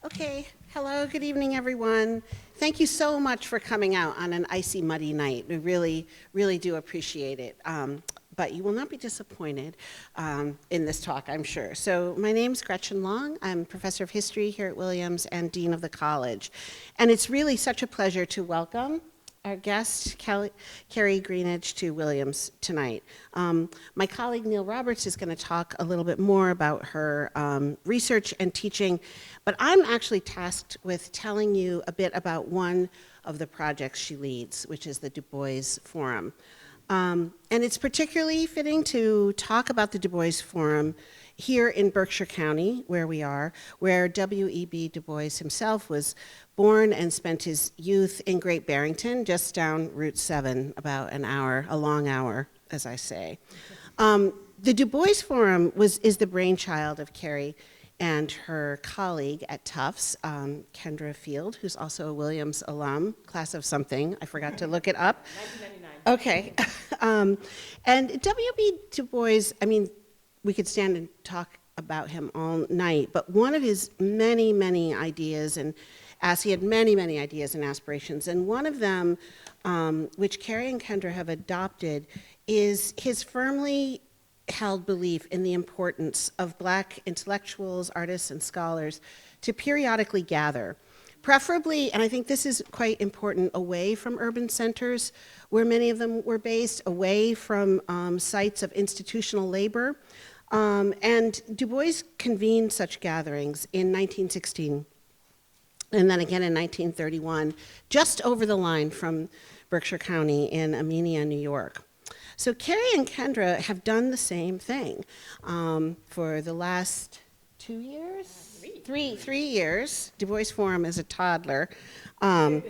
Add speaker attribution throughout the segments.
Speaker 1: Okay, hello, good evening, everyone. Thank you so much for coming out on an icy, muddy night. We really, really do appreciate it. But you will not be disappointed in this talk, I'm sure. So my name's Gretchen Long. I'm professor of history here at Williams and dean of the college. And it's really such a pleasure to welcome our guest, Kerri Greenidge, to Williams tonight. My colleague Neil Roberts is going to talk a little bit more about her research and teaching, but I'm actually tasked with telling you a bit about one of the projects she leads, which is the Du Bois Forum. And it's particularly fitting to talk about the Du Bois Forum here in Berkshire County, where we are, where W.E.B. Du Bois himself was born and spent his youth in Great Barrington, just down Route 7, about an hour, a long hour, as I say. The Du Bois Forum is the brainchild of Kerri and her colleague at Tufts, Kendra Field, who's also a Williams alum, class of something, I forgot to look it up. 1999. Okay. And W.B. Du Bois, I mean, we could stand and talk about him all night, but one of his many, many ideas, and as he had many, many ideas and aspirations, and one of them, which Kerri and Kendra have adopted, is his firmly held belief in the importance of Black intellectuals, artists, and scholars to periodically gather, preferably, and I think this is quite important, away from urban centers, where many of them were based, away from sites of institutional labor. And Du Bois convened such gatherings in 1916, and then again in 1931, just over the line from Berkshire County in Amenia, New York. So Kerri and Kendra have done the same thing for the last 2 years? Three years. Du Bois Forum is a toddler. And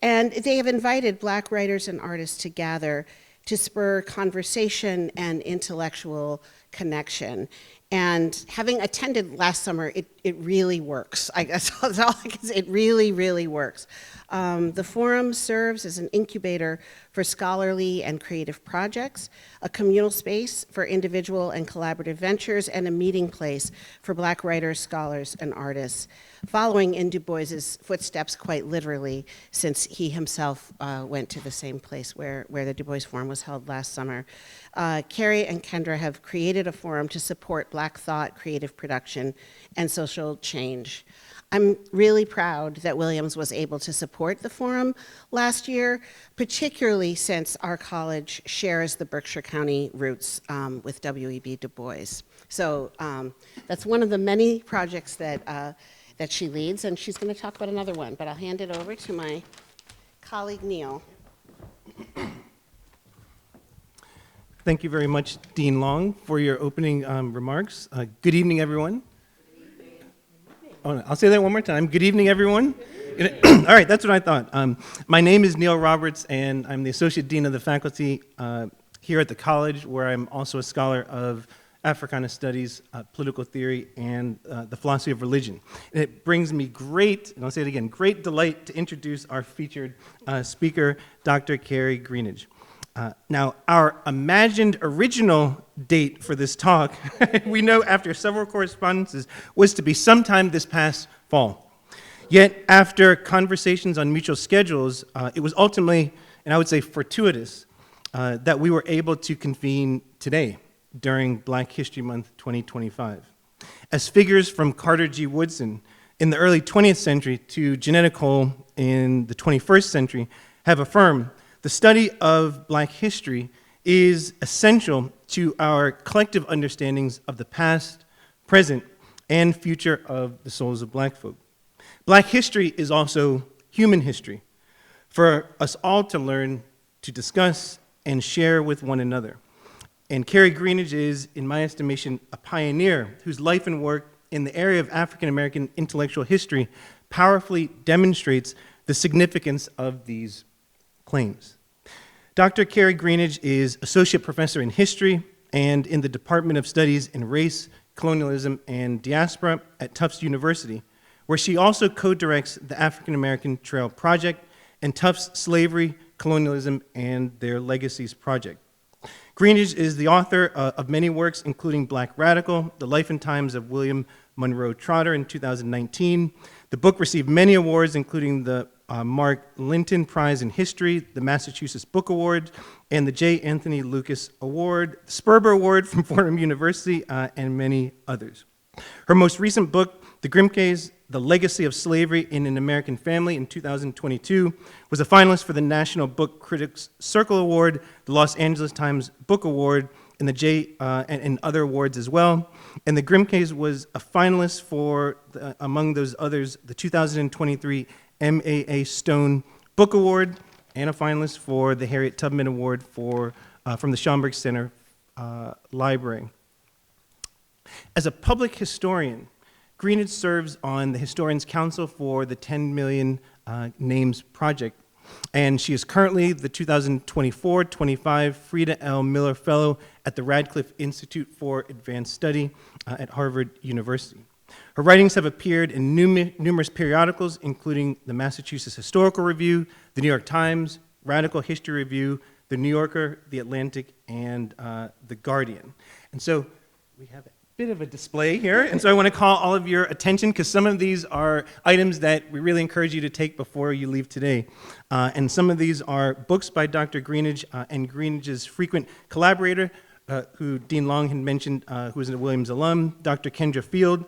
Speaker 1: they have invited Black writers and artists to gather to spur conversation and intellectual connection. And having attended last summer, it really works. I guess that's all I can say. It really, really works. The forum serves as an incubator for scholarly and creative projects, a communal space for individual and collaborative ventures, and a meeting place for Black writers, scholars, and artists, following in Du Bois's footsteps quite literally, since he himself went to the same place where the Du Bois Forum was held last summer. Kerri and Kendra have created a forum to support Black thought, creative production, and social change. I'm really proud that Williams was able to support the forum last year, particularly since our college shares the Berkshire County roots with W.E.B. Du Bois. So that's one of the many projects that she leads, and she's going to talk about another one, but I'll hand it over to my colleague, Neil.
Speaker 2: Thank you very much, Dean Long, for your opening remarks. Good evening, everyone. Oh, no, I'll say that one more time. Good evening, everyone. All right, that's what I thought. My name is Neil Roberts, and I'm the Associate Dean of the faculty here at the college, where I'm also a scholar of Africana Studies, political theory, and the philosophy of religion. And it brings me great, and I'll say it again, great delight to introduce our featured speaker, Dr. Kerri Greenidge. Now, our imagined original date for this talk, we know after several correspondences, was to be sometime this past fall. Yet, after conversations on mutual schedules, it was ultimately, and I would say fortuitous, that we were able to convene today during Black History Month 2025. As figures from Carter G. Woodson in the early 20th century to Jeanetta Cole in the 21st century have affirmed, the study of Black history is essential to our collective understandings of the past, present, and future of the souls of Black folk. Black history is also human history for us all to learn, to discuss, and share with one another. And Kerri Greenidge is, in my estimation, a pioneer whose life and work in the area of African American intellectual history powerfully demonstrates the significance of these claims. Dr. Kerri Greenidge is Associate Professor in History and in the Department of Studies in Race, Colonialism, and Diaspora at Tufts University, where she also co-directs the African American Trail Project and Tufts Slavery, Colonialism, and their Legacies project. Greenidge is the author of many works, including Black Radical, The Life and Times of William Monroe Trotter in 2019. The book received many awards, including the Mark Lynton Prize in History, the Massachusetts Book Award, and the J. Anthony Lukas Award, the Sperber Award from Fordham University, and many others. Her most recent book, The Grimkes, The Legacy of Slavery in an American Family in 2022, was a finalist for the National Book Critics Circle Award, the Los Angeles Times Book Award, and and other awards as well. And The Grimkes was a finalist for, among those others, the 2023 MAAH Stone Book Award, and a finalist for the Harriet Tubman Award from the Schomburg Center Library. As a public historian, Greenidge serves on the Historians Council for the 10 Million Names Project, and she is currently the 2024-25 Frieda L. Miller Fellow at the Radcliffe Institute for Advanced Study at Harvard University. Her writings have appeared in numerous periodicals, including the Massachusetts Historical Review, the New York Times, Radical History Review, the New Yorker, the Atlantic, and the Guardian. And so we have a bit of a display here, and so I want to call all of your attention because some of these are items that we really encourage you to take before you leave today. And some of these are books by Dr. Greenidge and Greenidge's frequent collaborator, who Dean Long had mentioned, who is a Williams alum, Dr. Kendra Field,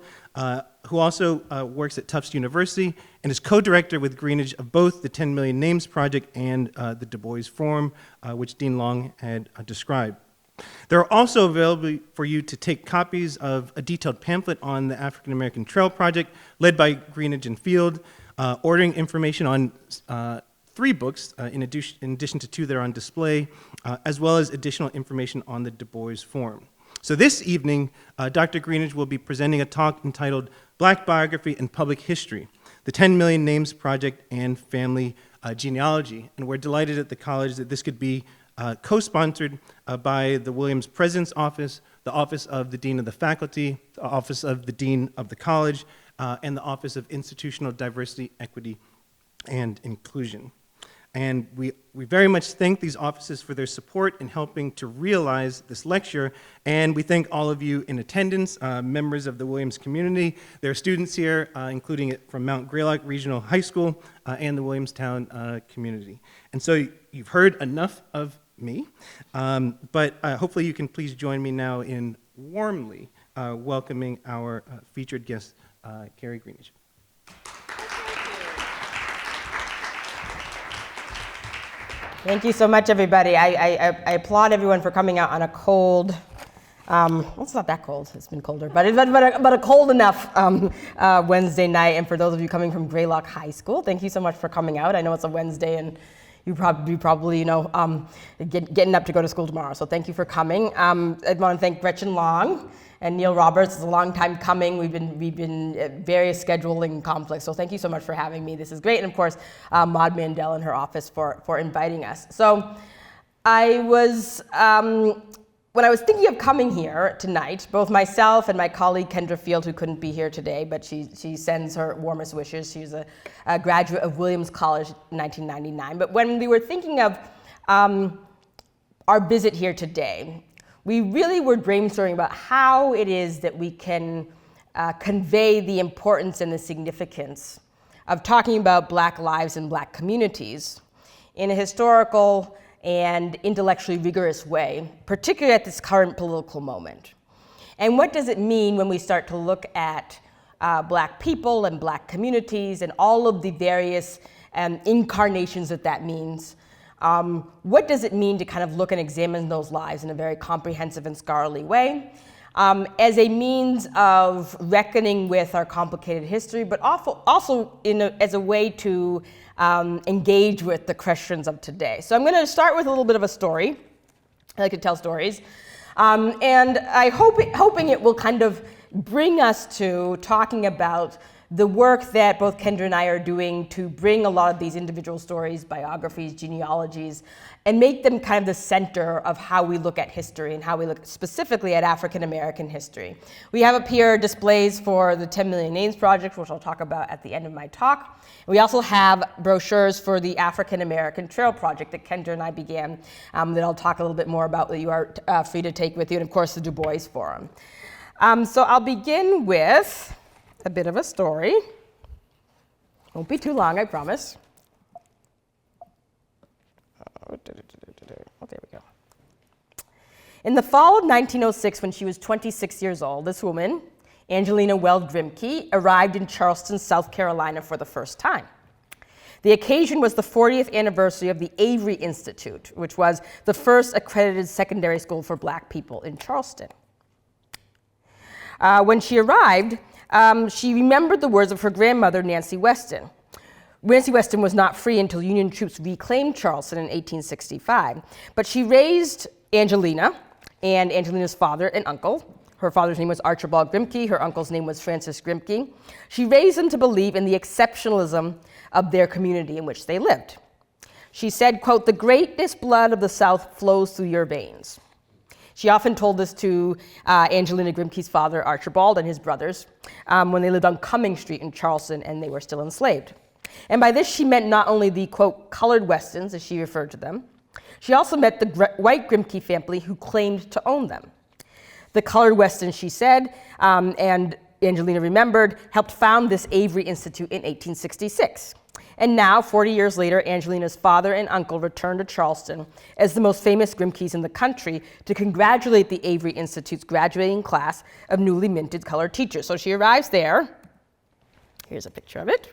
Speaker 2: who also works at Tufts University and is co-director with Greenidge of both the 10 Million Names Project and the Du Bois Forum, which Dean Long had described. There are also available for you to take copies of a detailed pamphlet on the African American Trail Project led by Greenidge and Field, ordering information on 3 books, in addition to 2 that are on display, as well as additional information on the Du Bois Forum. So this evening, Dr. Greenidge will be presenting a talk entitled Black Biography and Public History, the 10 Million Names Project and Family Genealogy. And we're delighted at the college that this could be co-sponsored by the Williams President's Office, the Office of the Dean of the Faculty, the Office of the Dean of the College, and the Office of Institutional Diversity, Equity, and Inclusion. And we very much thank these offices for their support in helping to realize this lecture, and we thank all of you in attendance, members of the Williams community. There are students here, including from Mount Greylock Regional High School and the Williamstown community. And so you've heard enough of me, but hopefully you can please join me now in warmly welcoming our featured guest, Kerri Greenidge.
Speaker 3: Thank you so much, everybody. I applaud everyone for coming out on a cold, well, it's not that cold, it's been colder, but a cold enough Wednesday night. And for those of you coming from Greylock High School, thank you so much for coming out. I know it's a Wednesday and you probably getting up to go to school tomorrow, so thank you for coming. I want to thank Gretchen Long and Neil Roberts. It's a long time coming. We've been at various scheduling conflicts, so thank you so much for having me. This is great, and of course, Maud Mandel and her office for inviting us. So I was, when I was thinking of coming here tonight, both myself and my colleague Kendra Field, who couldn't be here today, but she sends her warmest wishes. She's a graduate of Williams College in 1999. But when we were thinking of our visit here today, we really were brainstorming about how it is that we can convey the importance and the significance of talking about Black lives and Black communities in a historical and intellectually rigorous way, particularly at this current political moment. And what does it mean when we start to look at Black people and Black communities and all of the various incarnations that means? What does it mean to kind of look and examine those lives in a very comprehensive and scholarly way as a means of reckoning with our complicated history, but also as a way to engage with the questions of today. So I'm going to start with a little bit of a story. I like to tell stories. And I hoping it will kind of bring us to talking about the work that both Kendra and I are doing to bring a lot of these individual stories, biographies, genealogies, and make them kind of the center of how we look at history and how we look specifically at African American history. We have up here displays for the 10 Million Names Project, which I'll talk about at the end of my talk. We also have brochures for the African American Trail Project that Kendra and I began, that I'll talk a little bit more about that you are free to take with you, and of course the Du Bois Forum. So I'll begin with a bit of a story. Won't be too long, I promise. Oh, there we go. In the fall of 1906, when she was 26 years old, this woman, Angelina Weld Grimke, arrived in Charleston, South Carolina for the first time. The occasion was the 40th anniversary of the Avery Institute, which was the first accredited secondary school for black people in Charleston. When she arrived, she remembered the words of her grandmother, Nancy Weston. Nancy Weston was not free until Union troops reclaimed Charleston in 1865, but she raised Angelina and Angelina's father and uncle. Her father's name was Archibald Grimke, her uncle's name was Francis Grimke. She raised them to believe in the exceptionalism of their community in which they lived. She said, quote, "The greatest blood of the South flows through your veins." She often told this to Angelina Grimke's father, Archibald, and his brothers when they lived on Cumming Street in Charleston and they were still enslaved. And by this, she meant not only the, quote, colored Westons, as she referred to them, she also meant the white Grimke family who claimed to own them. The colored Westons, she said, and Angelina remembered, helped found this Avery Institute in 1866. And now, 40 years later, Angelina's father and uncle returned to Charleston as the most famous Grimkes in the country to congratulate the Avery Institute's graduating class of newly minted colored teachers. So she arrives there. Here's a picture of it.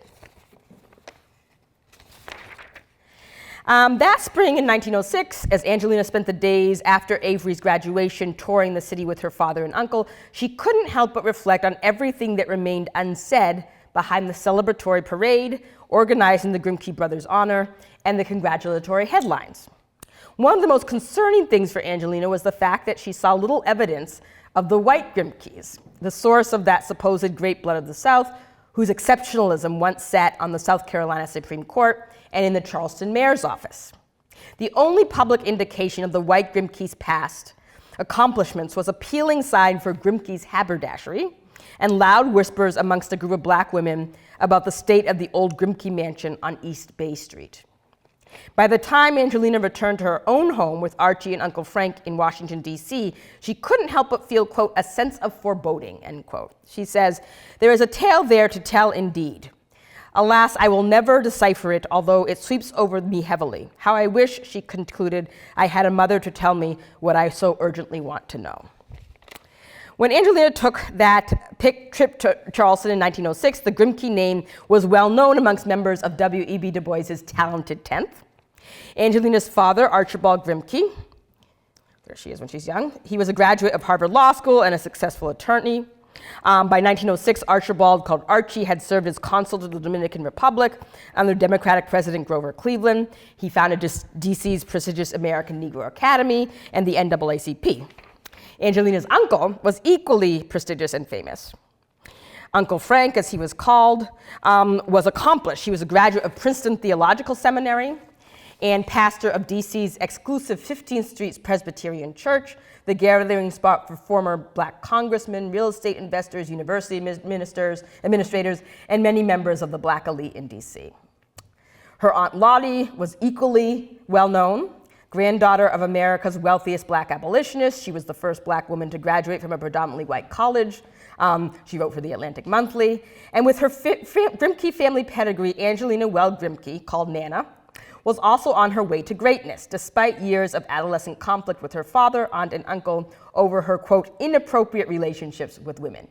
Speaker 3: That spring in 1906, as Angelina spent the days after Avery's graduation touring the city with her father and uncle, she couldn't help but reflect on everything that remained unsaid behind the celebratory parade organized in the Grimke brothers' honor and the congratulatory headlines. One of the most concerning things for Angelina was the fact that she saw little evidence of the white Grimkes, the source of that supposed great blood of the South, whose exceptionalism once sat on the South Carolina Supreme Court and in the Charleston mayor's office. The only public indication of the white Grimke's past accomplishments was a peeling sign for Grimke's haberdashery and loud whispers amongst a group of black women about the state of the old Grimke mansion on East Bay Street. By the time Angelina returned to her own home with Archie and Uncle Frank in Washington, D.C., she couldn't help but feel, quote, a sense of foreboding, end quote. She says, "There is a tale there to tell indeed. Alas, I will never decipher it, although it sweeps over me heavily. How I wish," she concluded, "I had a mother to tell me what I so urgently want to know." When Angelina took that trip to Charleston in 1906, the Grimke name was well known amongst members of W.E.B. Du Bois's talented 10th. Angelina's father, Archibald Grimke, there she is when she's young, he was a graduate of Harvard Law School and a successful attorney. By 1906, Archibald, called Archie, had served as consul to the Dominican Republic under Democratic President Grover Cleveland. He founded DC's prestigious American Negro Academy and the NAACP. Angelina's uncle was equally prestigious and famous. Uncle Frank, as he was called, was accomplished. He was a graduate of Princeton Theological Seminary and pastor of DC's exclusive 15th Street Presbyterian Church, the gathering spot for former black congressmen, real estate investors, university administrators, and many members of the black elite in DC. Her Aunt Lottie was equally well known. Granddaughter of America's wealthiest black abolitionist, she was the first black woman to graduate from a predominantly white college. She wrote for the Atlantic Monthly. And with her Grimke family pedigree, Angelina Weld Grimke, called Nana, was also on her way to greatness, despite years of adolescent conflict with her father, aunt, and uncle over her, quote, inappropriate relationships with women.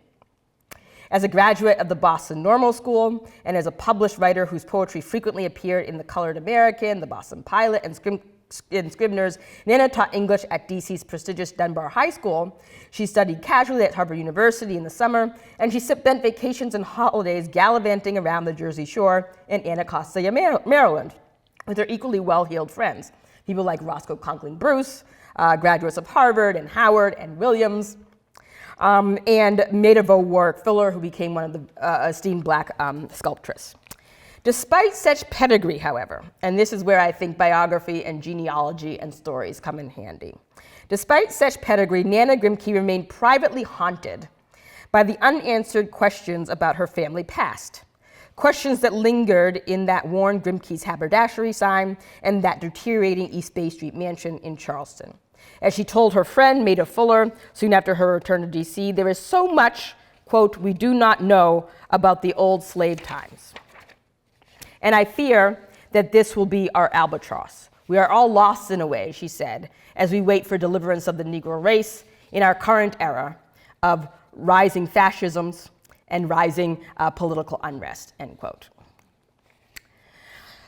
Speaker 3: As a graduate of the Boston Normal School and as a published writer whose poetry frequently appeared in the Colored American, the Boston Pilot, and Scribner's, Nana taught English at DC's prestigious Dunbar High School. She studied casually at Harvard University in the summer, and she spent vacations and holidays gallivanting around the Jersey Shore in Anacostia, Maryland, with her equally well-heeled friends, people like Roscoe Conkling Bruce, graduates of Harvard and Howard and Williams, and Maida Vaux Warwick Fuller, who became one of the esteemed black sculptress. Despite such pedigree, however, and this is where I think biography and genealogy and stories come in handy. Despite such pedigree, Nana Grimke remained privately haunted by the unanswered questions about her family past. Questions that lingered in that worn Grimke's haberdashery sign and that deteriorating East Bay Street mansion in Charleston. As she told her friend, Maida Fuller, soon after her return to DC, there is so much quote, "We do not know about the old slave times. And I fear that this will be our albatross. We are all lost in a way," she said, "as we wait for deliverance of the Negro race in our current era of rising fascisms and rising political unrest," end quote.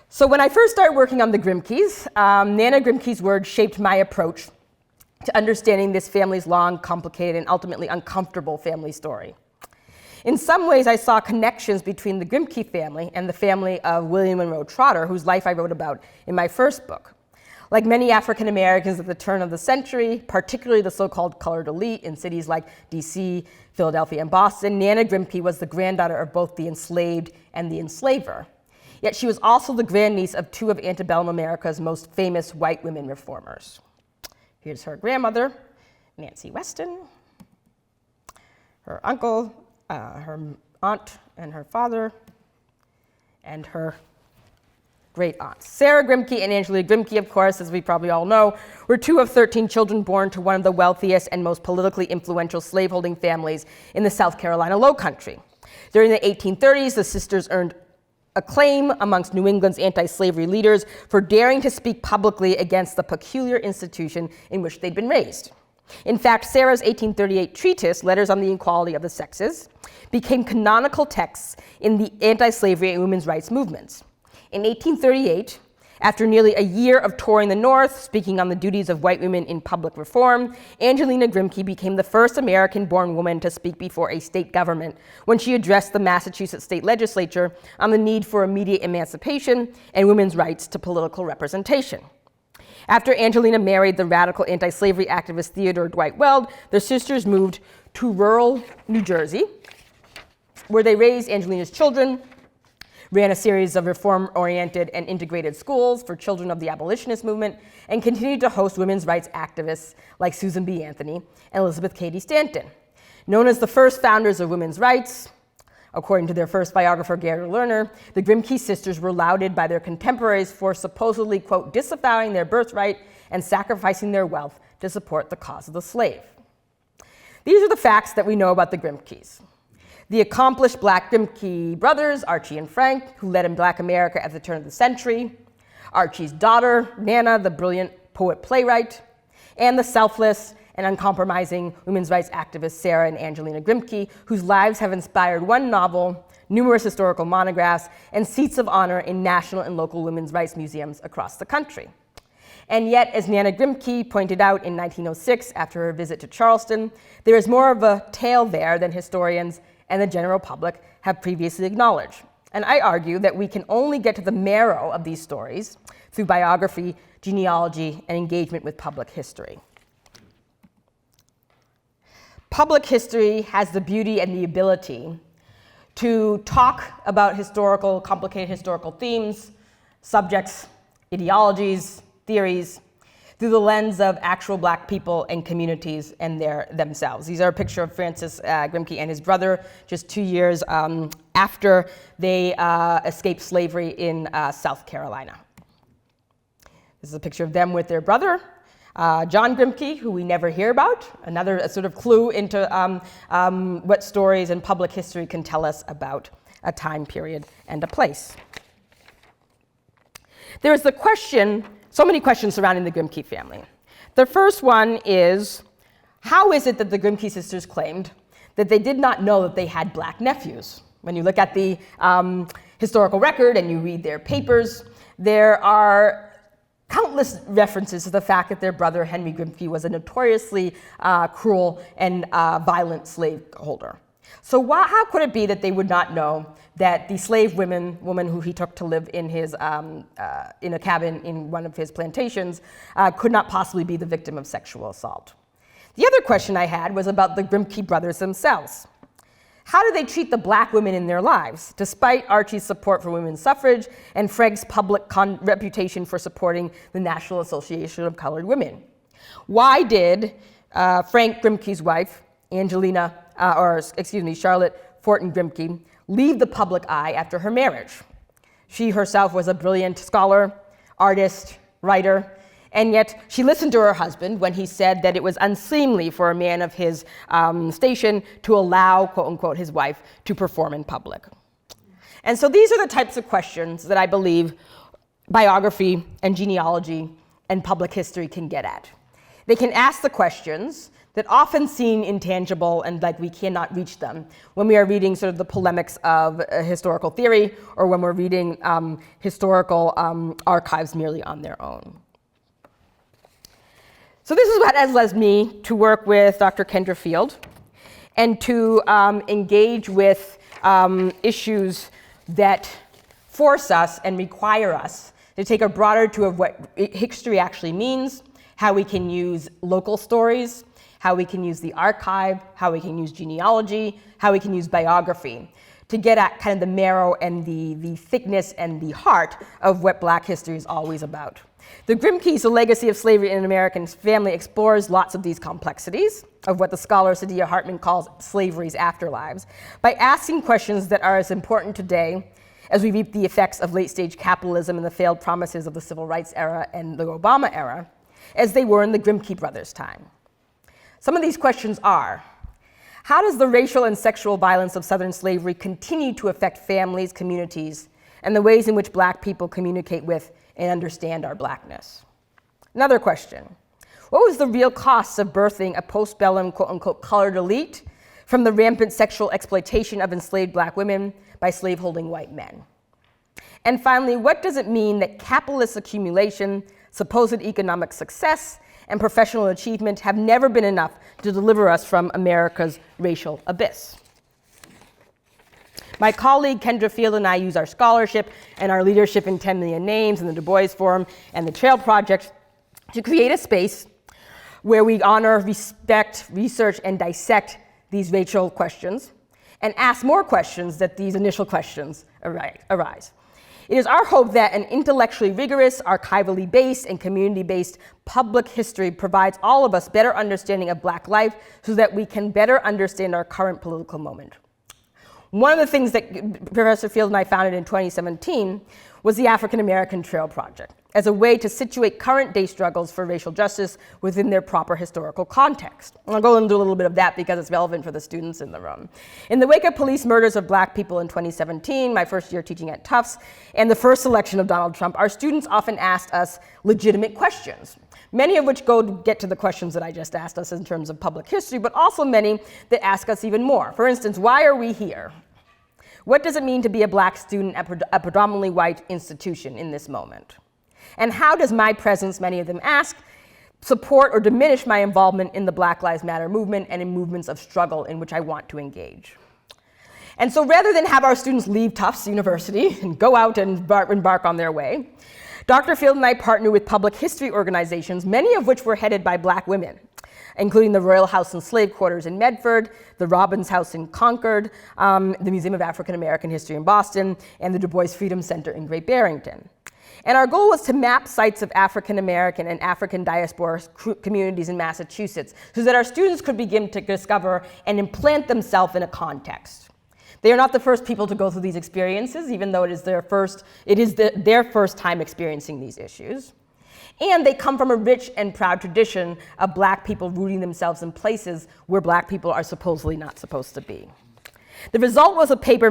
Speaker 3: So when I first started working on the Grimkes, Nana Grimke's words shaped my approach to understanding this family's long, complicated, and ultimately uncomfortable family story. In some ways, I saw connections between the Grimke family and the family of William Monroe Trotter, whose life I wrote about in my first book. Like many African Americans at the turn of the century, particularly the so-called colored elite in cities like DC, Philadelphia, and Boston, Nana Grimke was the granddaughter of both the enslaved and the enslaver. Yet she was also the grandniece of two of antebellum America's most famous white women reformers. Here's her grandmother, Nancy Weston, her uncle, her aunt and her father, and her great aunts. Sarah Grimke and Angelina Grimke, of course, as we probably all know, were two of 13 children born to one of the wealthiest and most politically influential slaveholding families in the South Carolina Lowcountry. During the 1830s, the sisters earned acclaim amongst New England's anti-slavery leaders for daring to speak publicly against the peculiar institution in which they'd been raised. In fact, Sarah's 1838 treatise, Letters on the Equality of the Sexes, became canonical texts in the anti-slavery and women's rights movements. In 1838, after nearly a year of touring the North, speaking on the duties of white women in public reform, Angelina Grimke became the first American-born woman to speak before a state government when she addressed the Massachusetts state legislature on the need for immediate emancipation and women's rights to political representation. After Angelina married the radical anti-slavery activist Theodore Dwight Weld, their sisters moved to rural New Jersey, where they raised Angelina's children, ran a series of reform-oriented and integrated schools for children of the abolitionist movement, and continued to host women's rights activists like Susan B. Anthony and Elizabeth Cady Stanton. Known as the first founders of women's rights, according to their first biographer, Gary Lerner, the Grimke sisters were lauded by their contemporaries for supposedly, quote, disavowing their birthright and sacrificing their wealth to support the cause of the slave. These are the facts that we know about the Grimkes. The accomplished black Grimke brothers, Archie and Frank, who led in Black America at the turn of the century, Archie's daughter, Nana, the brilliant poet-playwright, and the selfless and uncompromising women's rights activists Sarah and Angelina Grimke, whose lives have inspired one novel, numerous historical monographs, and seats of honor in national and local women's rights museums across the country. And yet, as Nana Grimke pointed out in 1906 after her visit to Charleston, there is more of a tale there than historians and the general public have previously acknowledged. And I argue that we can only get to the marrow of these stories through biography, genealogy, and engagement with public history. Public history has the beauty and the ability to talk about complicated historical themes, subjects, ideologies, theories, through the lens of actual black people and communities and themselves. These are a picture of Francis Grimke and his brother just 2 years after they escaped slavery in South Carolina. This is a picture of them with their brother, John Grimke, who we never hear about, another sort of clue into what stories and public history can tell us about a time period and a place. There is the question, so many questions surrounding the Grimke family. The first one is, how is it that the Grimke sisters claimed that they did not know that they had black nephews? When you look at the historical record and you read their papers, there are countless references to the fact that their brother Henry Grimke was a notoriously cruel and violent slaveholder. So how could it be that they would not know that the slave woman who he took to live in his in a cabin in one of his plantations could not possibly be the victim of sexual assault? The other question I had was about the Grimke brothers themselves. How do they treat the black women in their lives, despite Archie's support for women's suffrage and Frank's public reputation for supporting the National Association of Colored Women? Why did Frank Grimke's wife, Charlotte Fortin Grimke, leave the public eye after her marriage? She herself was a brilliant scholar, artist, writer, And yet she listened to her husband when he said that it was unseemly for a man of his station to allow, quote unquote, his wife to perform in public. And so these are the types of questions that I believe biography and genealogy and public history can get at. They can ask the questions that often seem intangible and like we cannot reach them when we are reading sort of the polemics of historical theory or when we're reading historical archives merely on their own. So this is what has led me to work with Dr. Kendra Field and to engage with issues that force us and require us to take a broader view of what history actually means, how we can use local stories, how we can use the archive, how we can use genealogy, how we can use biography to get at kind of the marrow and the thickness and the heart of what Black history is always about. The Grimkes, The Legacy of Slavery in an American Family, explores lots of these complexities of what the scholar Saidiya Hartman calls slavery's afterlives by asking questions that are as important today as we reap the effects of late-stage capitalism and the failed promises of the civil rights era and the Obama era, as they were in the Grimke brothers' time. Some of these questions are, how does the racial and sexual violence of Southern slavery continue to affect families, communities, and the ways in which Black people communicate with and understand our Blackness? Another question, what was the real cost of birthing a postbellum, quote-unquote, colored elite from the rampant sexual exploitation of enslaved Black women by slaveholding white men? And finally, what does it mean that capitalist accumulation, supposed economic success, and professional achievement have never been enough to deliver us from America's racial abyss? My colleague Kendra Field and I use our scholarship and our leadership in 10 Million Names and the Du Bois Forum and the Trail Project to create a space where we honor, respect, research, and dissect these racial questions and ask more questions that these initial questions arise. It is our hope that an intellectually rigorous, archivally based, and community-based public history provides all of us better understanding of Black life so that we can better understand our current political moment. One of the things that Professor Field and I founded in 2017 was the African American Trail Project as a way to situate current day struggles for racial justice within their proper historical context. And I'll go into a little bit of that because it's relevant for the students in the room. In the wake of police murders of Black people in 2017, my first year teaching at Tufts, and the first election of Donald Trump, our students often asked us legitimate questions, many of which get to the questions that I just asked us in terms of public history, but also many that ask us even more. For instance, why are we here? What does it mean to be a Black student at a predominantly white institution in this moment? And how does my presence, many of them ask, support or diminish my involvement in the Black Lives Matter movement and in movements of struggle in which I want to engage? And so rather than have our students leave Tufts University and go out and embark on their way, Dr. Field and I partnered with public history organizations, many of which were headed by Black women, including the Royal House and Slave Quarters in Medford, the Robbins House in Concord, the Museum of African American History in Boston, and the Du Bois Freedom Center in Great Barrington. And our goal was to map sites of African American and African diaspora communities in Massachusetts so that our students could begin to discover and implant themselves in a context. They are not the first people to go through these experiences, even though it is their first time experiencing these issues. And they come from a rich and proud tradition of Black people rooting themselves in places where Black people are supposedly not supposed to be. The result was a paper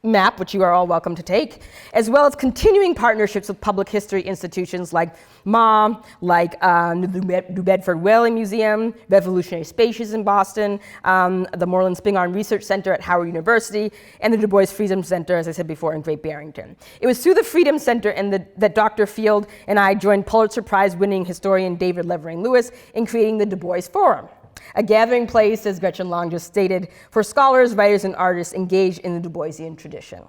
Speaker 3: map, which you are all welcome to take, as well as continuing partnerships with public history institutions like MAAH, like the New Bedford Whaling Museum, Revolutionary Spaces in Boston, the Moreland Spingarn Research Center at Howard University, and the Du Bois Freedom Center, as I said before, in Great Barrington. It was through the Freedom Center that Dr. Field and I joined Pulitzer Prize-winning historian David Levering Lewis in creating the Du Bois Forum, a gathering place, as Gretchen Long just stated, for scholars, writers, and artists engaged in the Du Boisian tradition.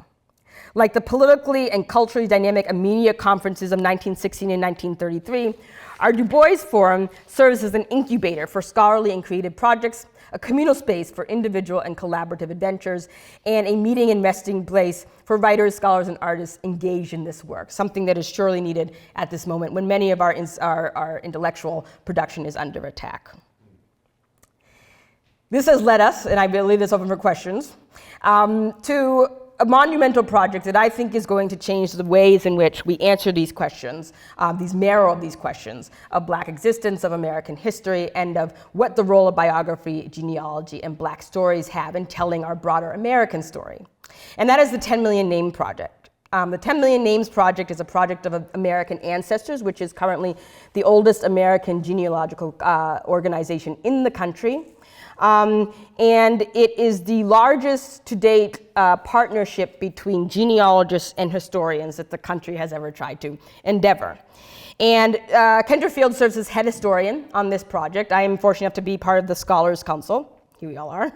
Speaker 3: Like the politically and culturally dynamic Amenia conferences of 1916 and 1933, our Du Bois Forum serves as an incubator for scholarly and creative projects, a communal space for individual and collaborative adventures, and a meeting and resting place for writers, scholars, and artists engaged in this work, something that is surely needed at this moment when many of our intellectual production is under attack. This has led us, and I will leave this open for questions, to a monumental project that I think is going to change the ways in which we answer these questions, these marrow of these questions of Black existence, of American history, and of what the role of biography, genealogy, and Black stories have in telling our broader American story. And that is the 10 Million Name Project. The 10 Million Names Project is a project of American ancestors, which is currently the oldest American genealogical organization in the country. And it is the largest to date partnership between genealogists and historians that the country has ever tried to endeavor. And Kendra Field serves as head historian on this project. I am fortunate enough to be part of the Scholars Council. Here we all are.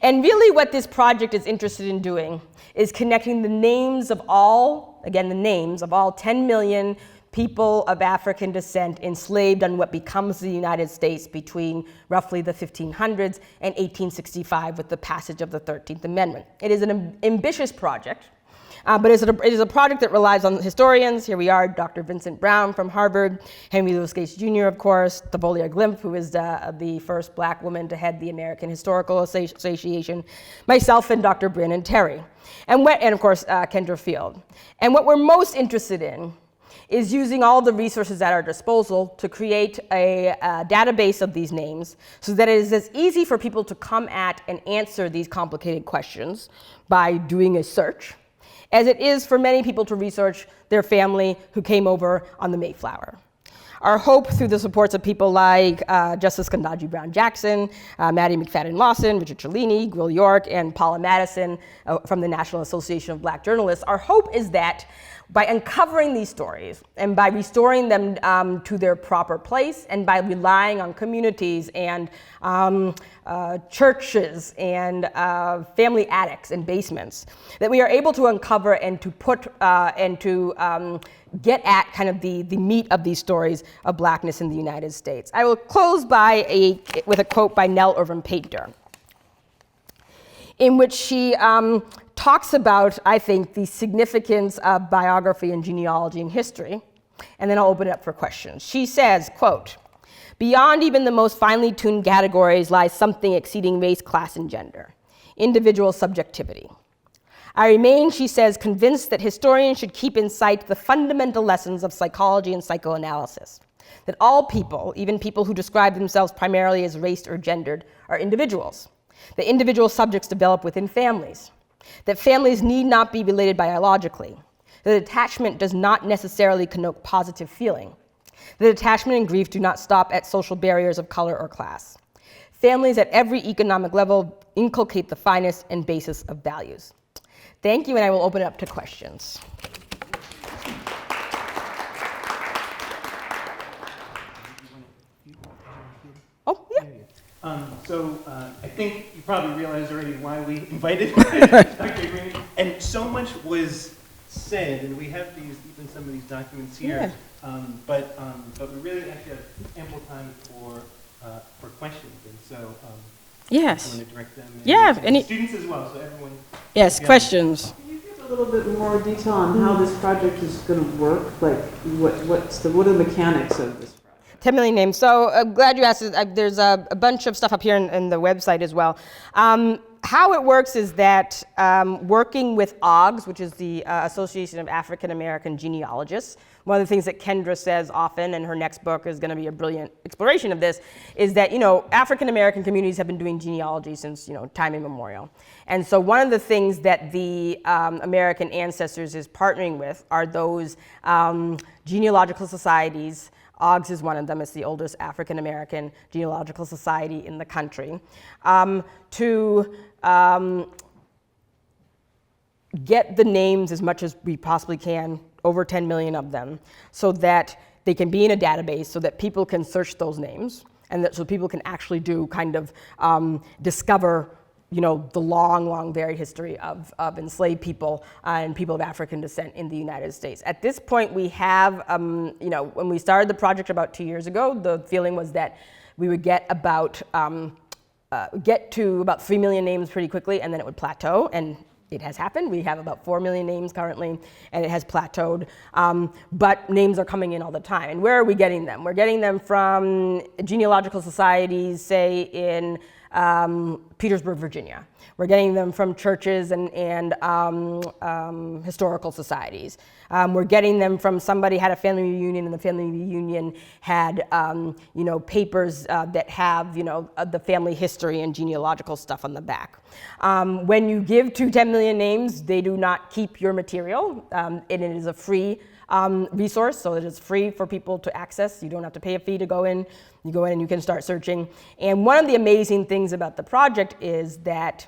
Speaker 3: And really what this project is interested in doing is connecting the names of all, again, the names of all 10 million people of African descent enslaved on what becomes the United States between roughly the 1500s and 1865 with the passage of the 13th Amendment. It is an ambitious project, but it is a project that relies on historians. Here we are, Dr. Vincent Brown from Harvard, Henry Louis Gates Jr., of course, Thavolia Glimp, who is the first Black woman to head the American Historical Association, myself and Dr. Brandon Terry, and of course, Kendra Field. And what we're most interested in is using all the resources at our disposal to create a database of these names so that it is as easy for people to come at and answer these complicated questions by doing a search as it is for many people to research their family who came over on the Mayflower. Our hope through the supports of people like Justice Ketanji Brown Jackson, Maddie McFadden Lawson, Richard Cellini, Will York, and Paula Madison from the National Association of Black Journalists, our hope is that by uncovering these stories and by restoring them to their proper place and by relying on communities and churches and family attics and basements, that we are able to uncover and to put and to get at kind of the meat of these stories of Blackness in the United States. I will close with a quote by Nell Irvin Painter, in which she talks about, I think, the significance of biography and genealogy in history, and then I'll open it up for questions. She says, quote, "Beyond even the most finely tuned categories lies something exceeding race, class, and gender, individual subjectivity. I remain," she says, "convinced that historians should keep in sight the fundamental lessons of psychology and psychoanalysis, that all people, even people who describe themselves primarily as raced or gendered, are individuals, that individual subjects develop within families, that families need not be related biologically, that attachment does not necessarily connote positive feeling, that attachment and grief do not stop at social barriers of color or class. Families at every economic level inculcate the finest and basis of values." Thank you, and I will open it up to questions. Oh, yeah.
Speaker 2: I think you probably realized already why we invited Dr. Greenidge, and so much was said, and we have even some of these documents here, but we really actually have ample time for questions, and so
Speaker 3: Yes.
Speaker 2: I want to direct them.
Speaker 3: Yeah,
Speaker 2: and students as well, so everyone.
Speaker 3: Yes, questions.
Speaker 4: Can you give a little bit more detail on how this project is going to work? Like, what are the mechanics of this project?
Speaker 3: 10 million names. So I'm glad you asked. There's a bunch of stuff up here in the website as well. How it works is that working with AAHGS, which is the Association of African American Genealogists, one of the things that Kendra says often, and her next book is going to be a brilliant exploration of this, is that African American communities have been doing genealogy since time immemorial. And so one of the things that the American Ancestors is partnering with are those genealogical societies. AAHGS is one of them. It's the oldest African American genealogical society in the country, to get the names as much as we possibly can, over 10 million of them, so that they can be in a database, so that people can search those names, and so people can actually do kind of discover the long varied history of enslaved people and people of African descent in the United States. At this point, we have, when we started the project about 2 years ago, the feeling was that we would get to about 3 million names pretty quickly, and then it would plateau, and it has happened. We have about 4 million names currently, and it has plateaued, but names are coming in all the time. And where are we getting them? We're getting them from genealogical societies, say in Petersburg, Virginia. We're getting them from churches and historical societies. We're getting them from somebody had a family reunion, and the family reunion had papers that have the family history and genealogical stuff on the back. When you give to 10 million names, they do not keep your material, and it is a free resource, so it is free for people to access. You don't have to pay a fee to go in. You go in and you can start searching. And one of the amazing things about the project is that,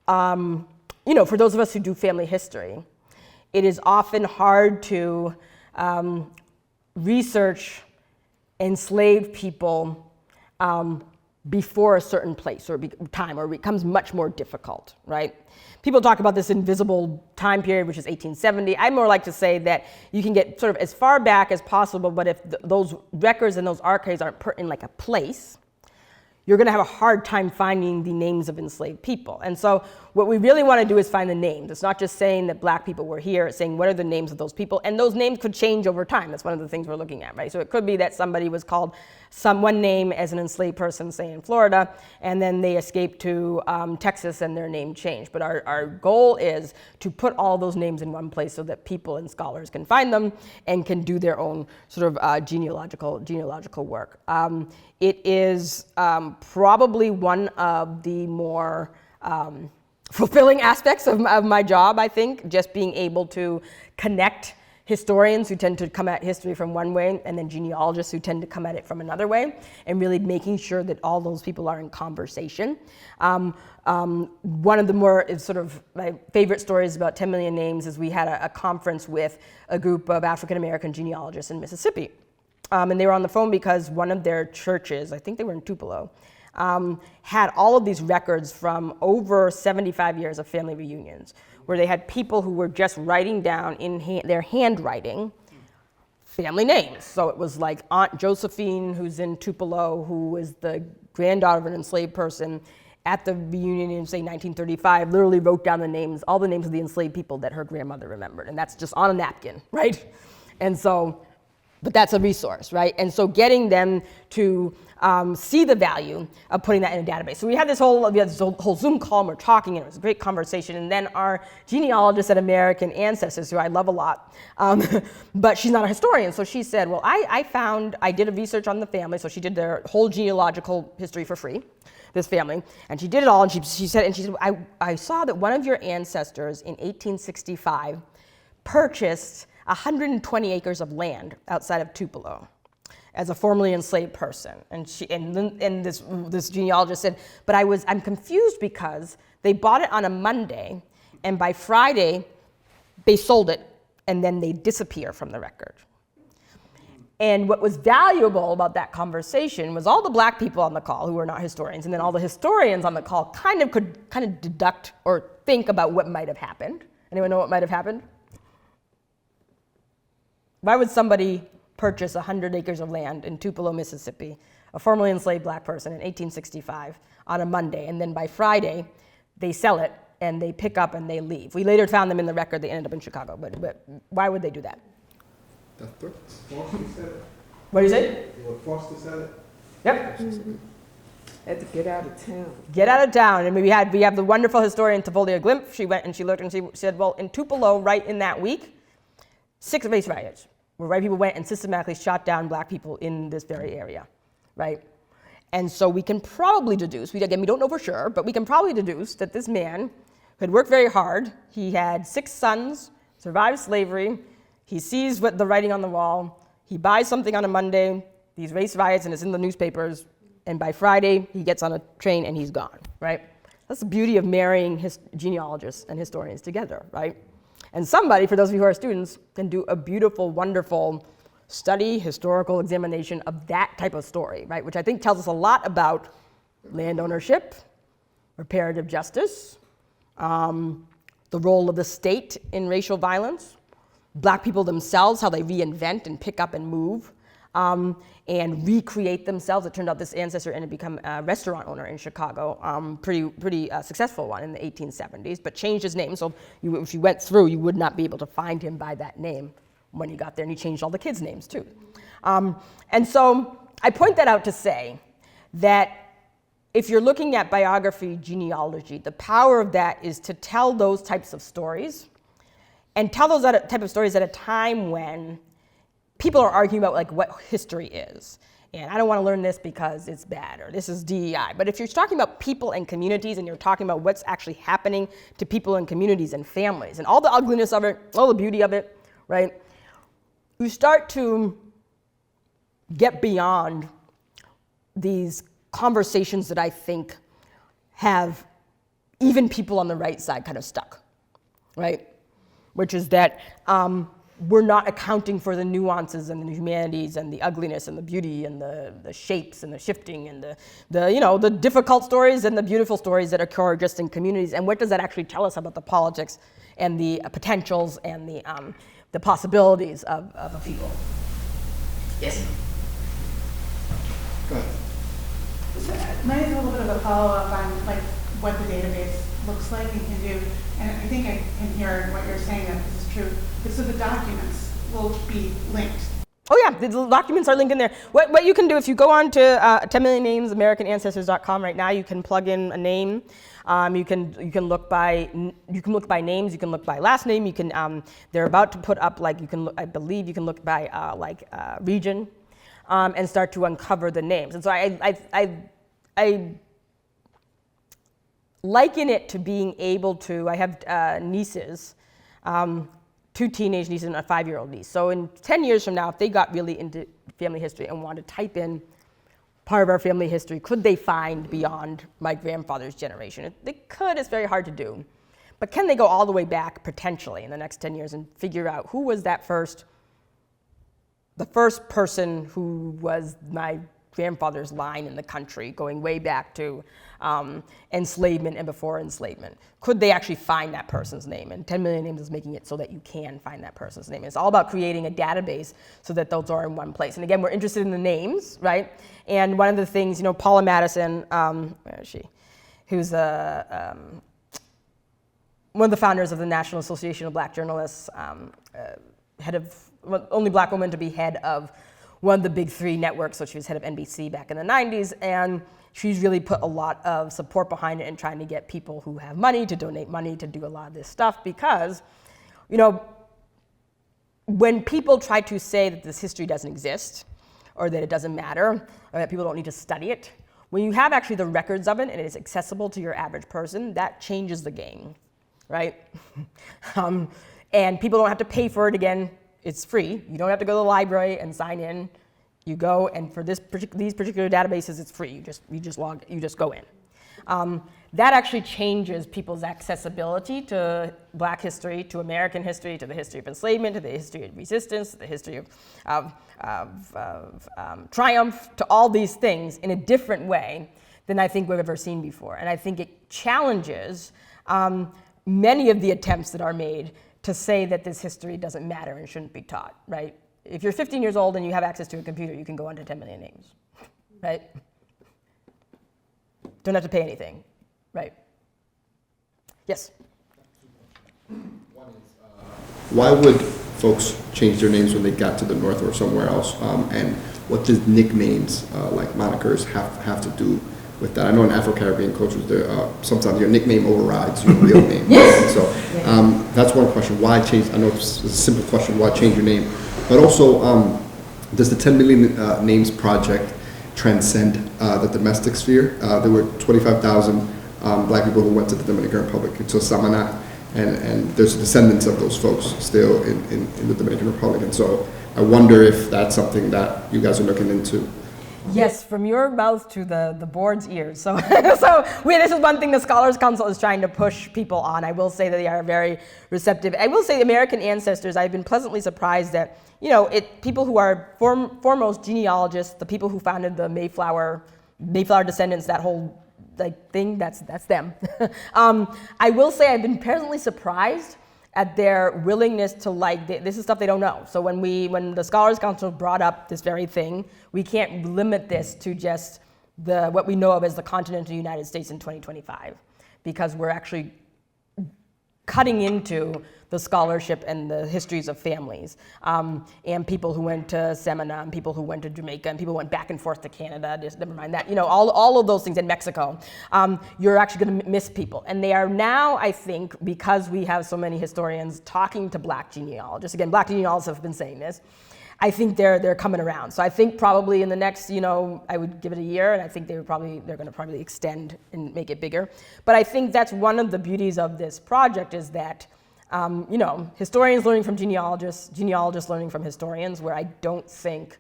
Speaker 3: for those of us who do family history, it is often hard to research enslaved people before a certain place or time, or it becomes much more difficult, right? People talk about this invisible time period, which is 1870. I more like to say that you can get sort of as far back as possible, but if those records and those archives aren't put in like a place, you're going to have a hard time finding the names of enslaved people. And so what we really want to do is find the names. It's not just saying that black people were here, it's saying what are the names of those people, and those names could change over time. That's one of the things we're looking at, right? So it could be that somebody was called one name as an enslaved person, say in Florida, and then they escaped to Texas and their name changed. But our goal is to put all those names in one place so that people and scholars can find them and can do their own sort of genealogical work. It is probably one of the more fulfilling aspects of my job, I think, just being able to connect historians who tend to come at history from one way, and then genealogists who tend to come at it from another way, and really making sure that all those people are in conversation. One of the more my favorite stories about 10 million names is we had a conference with a group of African-American genealogists in Mississippi. And they were on the phone because one of their churches, I think they were in Tupelo, had all of these records from over 75 years of family reunions, where they had people who were just writing down in their handwriting family names. So it was like Aunt Josephine, who's in Tupelo, who was the granddaughter of an enslaved person, at the reunion in, say, 1935, literally wrote down all the names of the enslaved people that her grandmother remembered. And that's just on a napkin, right? And so, but that's a resource, right? And so getting them to see the value of putting that in a database. So we had this whole Zoom call, and we're talking, and it was a great conversation. And then our genealogist at American Ancestors, who I love a lot, but she's not a historian. So she said, well, I did a research on the family. So she did their whole genealogical history for free, this family. And she did it all. And she said, I saw that one of your ancestors in 1865 purchased 120 acres of land outside of Tupelo as a formerly enslaved person. And this genealogist said, but I'm confused because they bought it on a Monday, and by Friday they sold it, and then they disappear from the record. And what was valuable about that conversation was all the black people on the call who were not historians, and then all the historians on the call could deduct or think about what might have happened. Anyone know what might have happened? Why would somebody purchase 100 acres of land in Tupelo, Mississippi, a formerly enslaved black person in 1865 on a Monday, and then by Friday they sell it and they pick up and they leave? We later found them in the record. They ended up in Chicago, but why would they do that?
Speaker 5: That's forced to sell it.
Speaker 3: What do you say?
Speaker 5: They were forced to sell it.
Speaker 3: Yep.
Speaker 4: Mm-hmm. Had to get out of town.
Speaker 3: Get out of town. And we have the wonderful historian Tavolia Glimp. She went and she looked and she said, well, in Tupelo, right in that week, 6 race riots, where white people went and systematically shot down black people in this very area, right? And so we can probably deduce, we don't know for sure, but we can probably deduce that this man had worked very hard. He had 6 sons, survived slavery. He sees the writing on the wall. He buys something on a Monday, these race riots, and it's in the newspapers. And by Friday, he gets on a train and he's gone, right? That's the beauty of marrying genealogists and historians together, right? And somebody, for those of you who are students, can do a beautiful, wonderful study, historical examination of that type of story, right? Which I think tells us a lot about land ownership, reparative justice, the role of the state in racial violence, black people themselves, how they reinvent and pick up and move, and recreate themselves. It turned out this ancestor ended up become a restaurant owner in Chicago, pretty successful one in the 1870s, but changed his name. So if you went through, you would not be able to find him by that name when you got there, and he changed all the kids' names too. And so I point that out to say that if you're looking at biography, genealogy, the power of that is to tell those types of stories, and tell those type of stories at a time when people are arguing about like what history is. And I don't want to learn this because it's bad, or this is DEI. But if you're talking about people and communities, and you're talking about what's actually happening to people and communities and families, and all the ugliness of it, all the beauty of it, right? You start to get beyond these conversations that I think have even people on the right side kind of stuck, right? Which is that we're not accounting for the nuances and the humanities and the ugliness and the beauty and the shapes and the shifting and the difficult stories and the beautiful stories that occur just in communities. And what does that actually tell us about the politics and the potentials and the possibilities of a people? Yes.
Speaker 5: Go ahead.
Speaker 6: Mine is a little bit of a follow-up on like what the database looks like and can do. And I think I can hear what you're saying, that this is true. But so the documents will be linked.
Speaker 3: Oh yeah, the documents are linked in there. What you can do, if you go on to 10 Million Names, AmericanAncestors.com right now, you can plug in a name. You can look by names. You can look by last name. You can they're about to put up I believe you can look by region, and start to uncover the names. And so I liken it to being able to. I have nieces. 2 teenage nieces and a 5-year-old niece. So in 10 years from now, if they got really into family history and wanted to type in part of our family history, could they find beyond my grandfather's generation? They could, it's very hard to do. But can they go all the way back, potentially, in the next 10 years and figure out who was the first person who was my grandfather's line in the country, going way back to enslavement and before enslavement? Could they actually find that person's name? And 10 Million Names is making it so that you can find that person's name. It's all about creating a database so that those are in one place. And again, we're interested in the names, right? And one of the things, Paula Madison, where is she? Who's one of the founders of the National Association of Black Journalists, only black woman to be head of one of the big 3 networks. So she was head of NBC back in the 90s, and she's really put a lot of support behind it and trying to get people who have money to donate money to do a lot of this stuff, because, when people try to say that this history doesn't exist, or that it doesn't matter, or that people don't need to study it, when you have actually the records of it and it is accessible to your average person, that changes the game, right? And people don't have to pay for it again. It's free. You don't have to go to the library and sign in. You go, and for these particular databases, it's free. You just go in. That actually changes people's accessibility to Black history, to American history, to the history of enslavement, to the history of resistance, to the history of triumph, to all these things in a different way than I think we've ever seen before. And I think it challenges many of the attempts that are made to say that this history doesn't matter and shouldn't be taught, right? If you're 15 years old and you have access to a computer, you can go onto 10 Million Names, right? Don't have to pay anything, right? Yes?
Speaker 5: Why would folks change their names when they got to the North or somewhere else? And what does nicknames, like monikers, have to do with that? I know in Afro-Caribbean cultures, sometimes your nickname overrides your real name.
Speaker 3: Yes.
Speaker 5: So that's one question. Why change? I know it's a simple question. Why change your name? But also, does the 10 Million Names Project transcend the domestic sphere? There were 25,000 Black people who went to the Dominican Republic, to Samaná, and there's descendants of those folks still in the Dominican Republic. And so I wonder if that's something that you guys are looking into.
Speaker 3: Yes, from your mouth to the board's ears. So this is one thing the Scholars Council is trying to push people on. I will say that they are very receptive. I will say American Ancestors, I've been pleasantly surprised that, people who are foremost genealogists, the people who founded the Mayflower descendants, that whole thing, that's them. I will say I've been pleasantly surprised at their willingness to this is stuff they don't know. So when the Scholars Council brought up this very thing, we can't limit this to just what we know of as the continental United States in 2025, because we're actually cutting into the scholarship and the histories of families, and people who went to Semina, and people who went to Jamaica, and people who went back and forth to Canada, just never mind that, all of those things in Mexico, you're actually going to miss people. And they are now, I think, because we have so many historians talking to Black genealogists, again, Black genealogists have been saying this, I think they're coming around. So I think probably in the next, I would give it a year, and I think they're going to probably extend and make it bigger. But I think that's one of the beauties of this project is that, historians learning from genealogists, genealogists learning from historians, where I don't think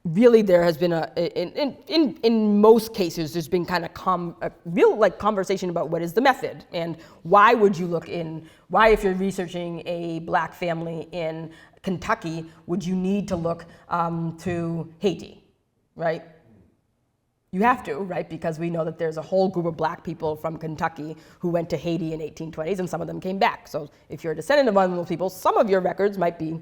Speaker 3: really there has been in most cases, there's been kind of a real conversation about what is the method and why would you why if you're researching a Black family in Kentucky, would you need to look to Haiti, right? You have to, right? Because we know that there's a whole group of Black people from Kentucky who went to Haiti in 1820s, and some of them came back. So if you're a descendant of one of those people, some of your records might be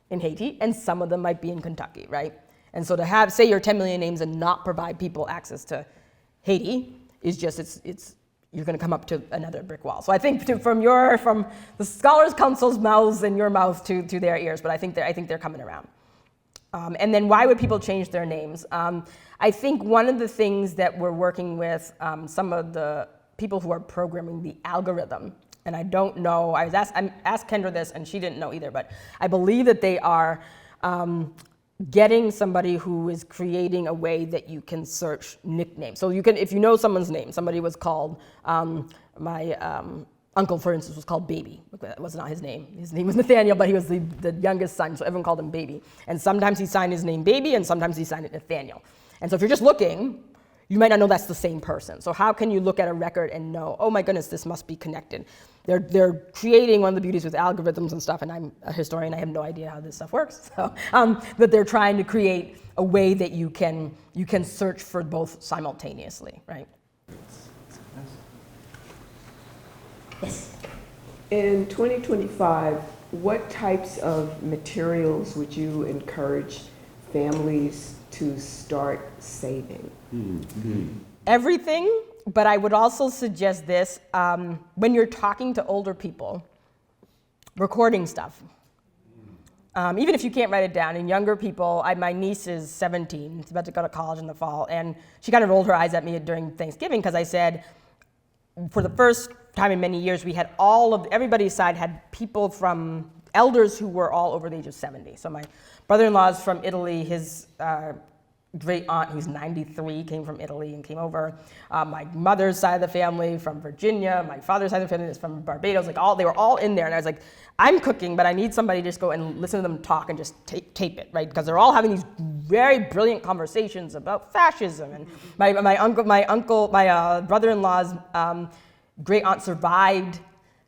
Speaker 3: in Haiti, and some of them might be in Kentucky, right? And so to say your 10 million names and not provide people access to Haiti is just, you're going to come up to another brick wall. So I think from the Scholars Council's mouths and your mouth to their ears, but I think they're coming around. And then why would people change their names? I think one of the things that we're working with some of the people who are programming the algorithm, and I don't know, I asked Kendra this and she didn't know either, but I believe that they are getting somebody who is creating a way that you can search nicknames. So you can, if you know someone's name, somebody was called, my uncle, for instance, was called Baby. That was not his name. His name was Nathaniel, but he was the youngest son, so everyone called him Baby. And sometimes he signed his name Baby, and sometimes he signed it Nathaniel. And so if you're just looking, you might not know that's the same person. So how can you look at a record and know, oh my goodness, this must be connected? They're creating one of the beauties with algorithms and stuff, and I'm a historian, I have no idea how this stuff works. So, but they're trying to create a way that you can search for both simultaneously, right? Yes.
Speaker 7: In 2025, what types of materials would you encourage families to start saving?
Speaker 5: Mm-hmm.
Speaker 3: Everything, but I would also suggest this, when you're talking to older people, recording stuff. Even if you can't write it down, and younger people, my niece is 17, she's about to go to college in the fall, and she kind of rolled her eyes at me during Thanksgiving because I said, for the first time in many years, we had everybody's side had people from elders who were all over the age of 70. So my brother-in-law is from Italy, his great aunt, who's 93, came from Italy and came over. My mother's side of the family from Virginia. My father's side of the family is from Barbados. They were all in there. And I was like, I'm cooking, but I need somebody to just go and listen to them talk and just tape it, right? Because they're all having these very brilliant conversations about fascism. And my brother-in-law's great aunt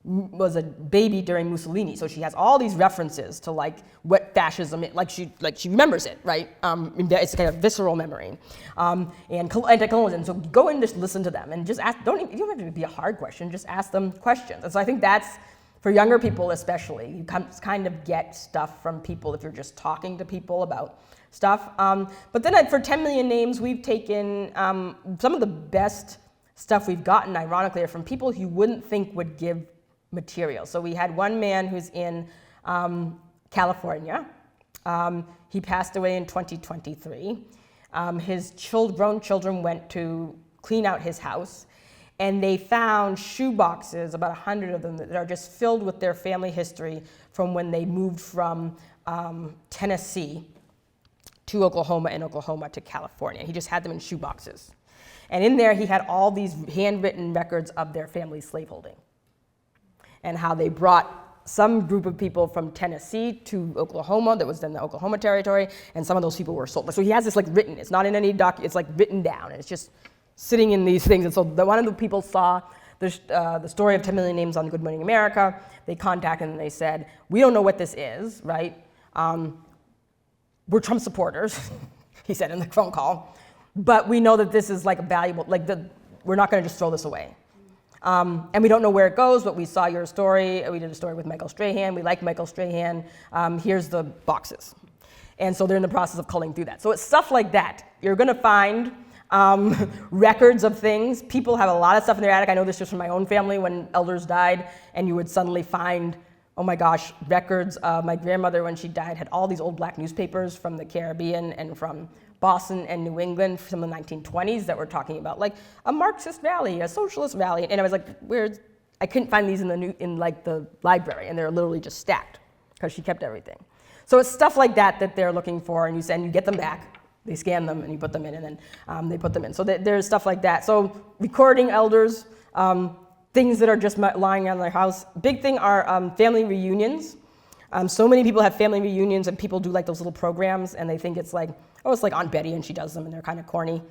Speaker 3: was a baby during Mussolini, so she has all these references to what fascism is, she remembers it, right? It's kind of visceral memory, and anti-colonialism. So go and just listen to them and just ask. You don't have to be a hard question. Just ask them questions. And so I think that's for younger people especially. You kind of get stuff from people if you're just talking to people about stuff. But then for 10 million names, we've taken some of the best stuff we've gotten, ironically, are from people you wouldn't think would give material. So we had one man who's in California. He passed away in 2023. His grown children went to clean out his house, and they found shoe boxes, about 100 of them, that are just filled with their family history from when they moved from Tennessee to Oklahoma and Oklahoma to California. He just had them in shoe boxes. And in there, he had all these handwritten records of their family slaveholding and how they brought some group of people from Tennessee to Oklahoma that was then the Oklahoma Territory, and some of those people were sold. So he has this written, it's not in any it's written down, and it's just sitting in these things. And so one of the people saw the story of 10 million names on Good Morning America. They contacted him and they said, we don't know what this is, right? We're Trump supporters, he said in the phone call, but we know that this is valuable, we're not gonna just throw this away. And we don't know where it goes, but we saw your story. We did a story with Michael Strahan. We like Michael Strahan. Here's the boxes. And so they're in the process of culling through that. So it's stuff like that. You're gonna find records of things. People have a lot of stuff in their attic. I know this just from my own family when elders died, and you would suddenly find oh my gosh, records. My grandmother, when she died, had all these old black newspapers from the Caribbean and from Boston and New England from the 1920s that were talking about like a Marxist rally, a socialist rally, and I was like, I couldn't find these in the library, and they're literally just stacked because she kept everything. So it's stuff like that they're looking for, and you get them back. They scan them and you put them in, and then they put them in. So there's stuff like that. So recording elders, things that are just lying around their house. Big thing are family reunions. So many people have family reunions, and people do like those little programs, and they think it's like, oh, it's like Aunt Betty, and she does them, and they're kind of corny.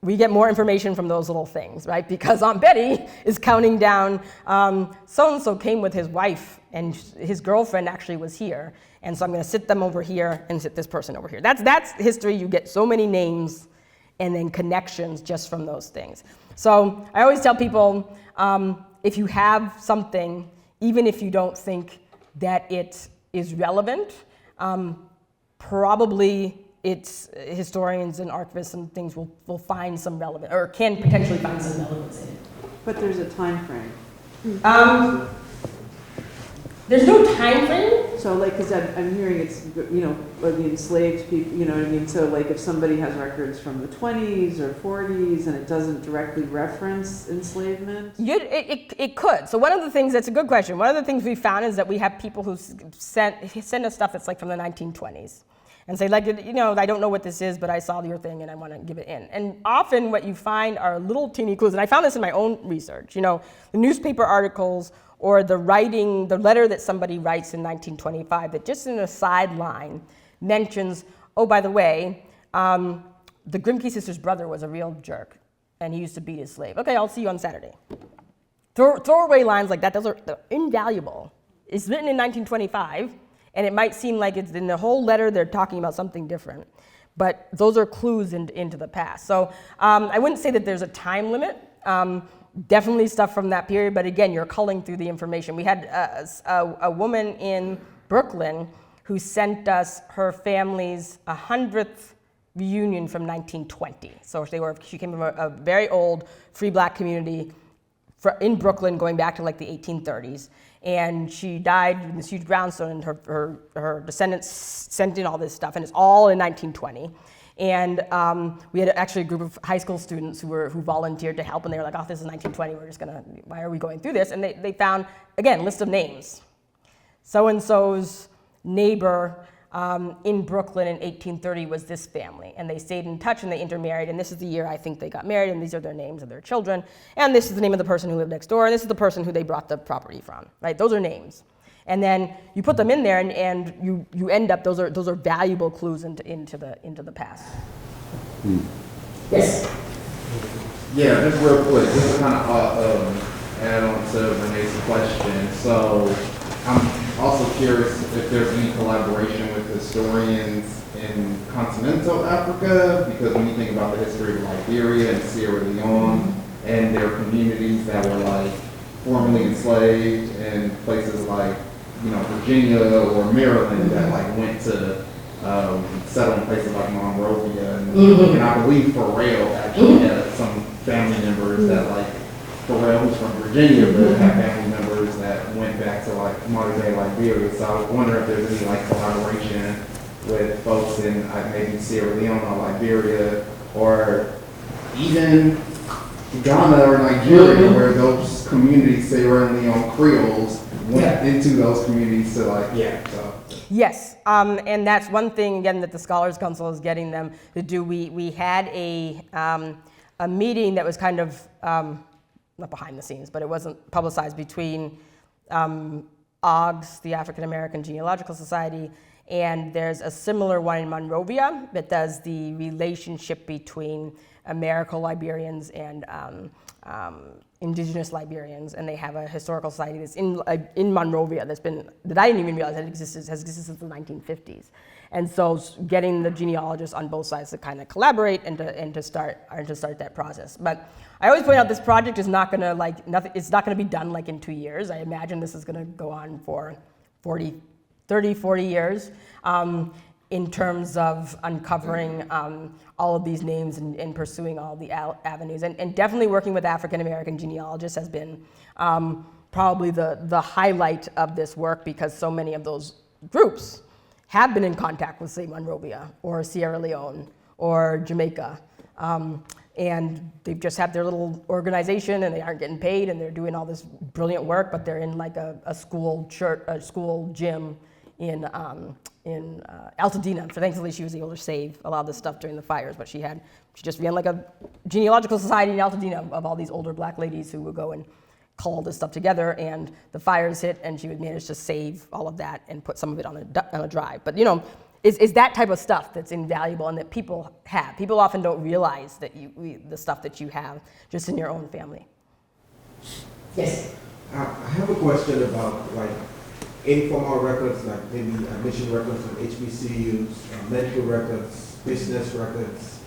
Speaker 3: We get more information from those little things, right? Because Aunt Betty is counting down, so-and-so came with his wife, and his girlfriend actually was here. And so I'm going to sit them over here and sit this person over here. That's history. You get so many names and then connections just from those things. So I always tell people, if you have something, even if you don't think that it is relevant, probably it's historians and archivists and things will find some relevant, or can potentially find some relevance in it.
Speaker 4: But there's a time frame.
Speaker 3: There's no time frame.
Speaker 4: So like, because I'm hearing it's, like the enslaved people, you know what I mean? So like if somebody has records from the 20s or 40s and it doesn't directly reference enslavement?
Speaker 3: It could. So one of the things, that's a good question. One of the things we found is that we have people who send us stuff that's like from the 1920s. And say, like, I don't know what this is, but I saw your thing and I want to give it in. And often what you find are little teeny clues. And I found this in my own research. The newspaper articles or the letter that somebody writes in 1925 that just in a sideline mentions, oh, by the way, the Grimkes sister's brother was a real jerk and he used to beat his slave. Okay, I'll see you on Saturday. Throwaway lines like that, they're invaluable. It's written in 1925. And it might seem like it's in the whole letter they're talking about something different, but those are clues into the past. So I wouldn't say that there's a time limit. Definitely stuff from that period, but again, you're culling through the information. We had a woman in Brooklyn who sent us her family's 100th reunion from 1920. So she came from a very old free black community in Brooklyn going back to like the 1830s. And she died in this huge brownstone, and her descendants sent in all this stuff, and it's all in 1920. And we had actually a group of high school students who volunteered to help, and they were like, oh, this is 1920, why are we going through this? And they found, again, list of names. So-and-so's neighbor in Brooklyn in 1830 was this family, and they stayed in touch and they intermarried, and this is the year I think they got married, and these are their names of their children, and this is the name of the person who lived next door, and this is the person who they brought the property from, right? Those are names. And then you put them in there, and you end up, those are valuable clues into the past. Yes?
Speaker 8: Yeah, just real quick, just to kind of add on to Renee's question. So I'm also curious if there's any collaboration with historians in continental Africa, because when you think about the history of Liberia and Sierra Leone and their communities that were like formerly enslaved in places like, Virginia or Maryland that like went to settle in places like Monrovia, and I believe Pharrell actually had some family members that like Pharrell, who's from Virginia, but had family members that went back to like modern day Liberia. So I was wondering if there's any like collaboration with folks in maybe Sierra Leone or Liberia, or even Ghana or Nigeria, where those communities, Sierra Leone Creoles, went into those communities to like, so.
Speaker 3: Yes, and that's one thing, again, that the Scholars Council is getting them to do. We had a meeting that was kind of, not behind the scenes, but it wasn't publicized, between OGS, the African American Genealogical Society, and there's a similar one in Monrovia that does the relationship between American Liberians and indigenous Liberians, and they have a historical society that's in Monrovia that I didn't even realize has existed since the 1950s. And so getting the genealogists on both sides to kind of collaborate and to start that process. But I always point out this project is not gonna it's not gonna be done like in 2 years. I imagine this is gonna go on for 30, 40 years. In terms of uncovering all of these names and pursuing all the avenues. And definitely working with African American genealogists has been probably the highlight of this work, because so many of those groups have been in contact with, say, Monrovia or Sierra Leone or Jamaica. And they've just had their little organization and they aren't getting paid and they're doing all this brilliant work, but they're in like a school church, a school gym in Altadena. So thankfully she was able to save a lot of this stuff during the fires, but she just ran like a genealogical society in Altadena of all these older black ladies who would go and call all this stuff together, and the fires hit and she would manage to save all of that and put some of it on a drive. But is that type of stuff that's invaluable and that people have. People often don't realize that the stuff that you have just in your own family. Yes?
Speaker 9: I have a question about like informal records, like maybe admission records of HBCUs, medical records, business records,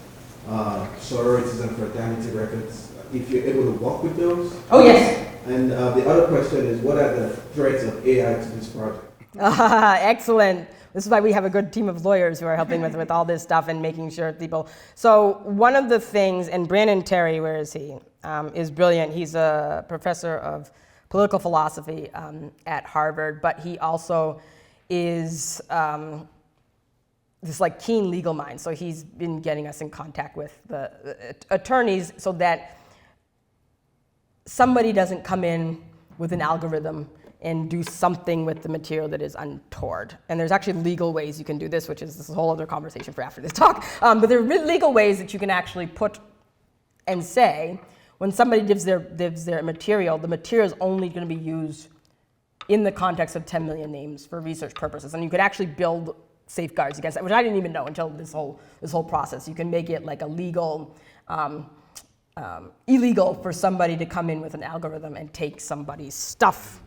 Speaker 9: sororities and fraternity records, if you're able to work with those.
Speaker 3: Oh, yes.
Speaker 9: And the other question is, what are the threats of AI to this project?
Speaker 3: Excellent. This is why we have a good team of lawyers who are helping with all this stuff and making sure people. So one of the things, and Brandon Terry, where is he? Is brilliant. He's a professor of political philosophy at Harvard, but he also is this like keen legal mind. So he's been getting us in contact with the attorneys so that somebody doesn't come in with an algorithm and do something with the material that is untoward. And there's actually legal ways you can do this, which is this whole other conversation for after this talk. But there are legal ways that you can actually put and say, when somebody gives their material, the material is only going to be used in the context of 10 million names for research purposes. And you could actually build safeguards against that, which I didn't even know until this whole process. You can make it like a legal, illegal for somebody to come in with an algorithm and take somebody's stuff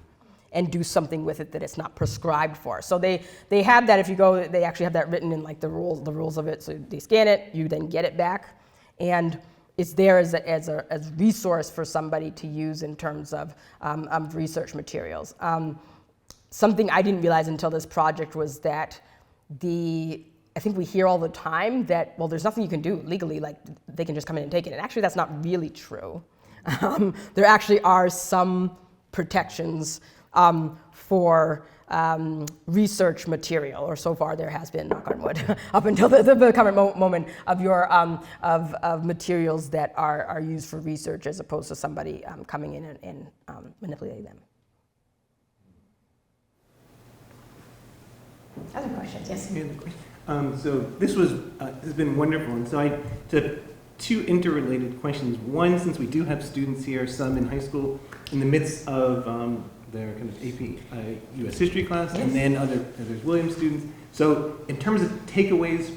Speaker 3: and do something with it that it's not prescribed for. So they have that. If you go, they actually have that written in like the rules of it. So they scan it, you then get it back, and it's there as a resource for somebody to use in terms of research materials. Something I didn't realize until this project was that I think we hear all the time that, well, there's nothing you can do legally, like they can just come in and take it. And actually that's not really true. There actually are some protections for research material, or so far there has been, knock on wood, up until the current moment of your of materials that are used for research, as opposed to somebody coming in and manipulating them. Other questions? Yes.
Speaker 2: So this has been wonderful, and so I took two interrelated questions. One, since we do have students here, some in high school, in the midst of their kind of AP U.S. history class, yes, and then there's Williams students. So in terms of takeaways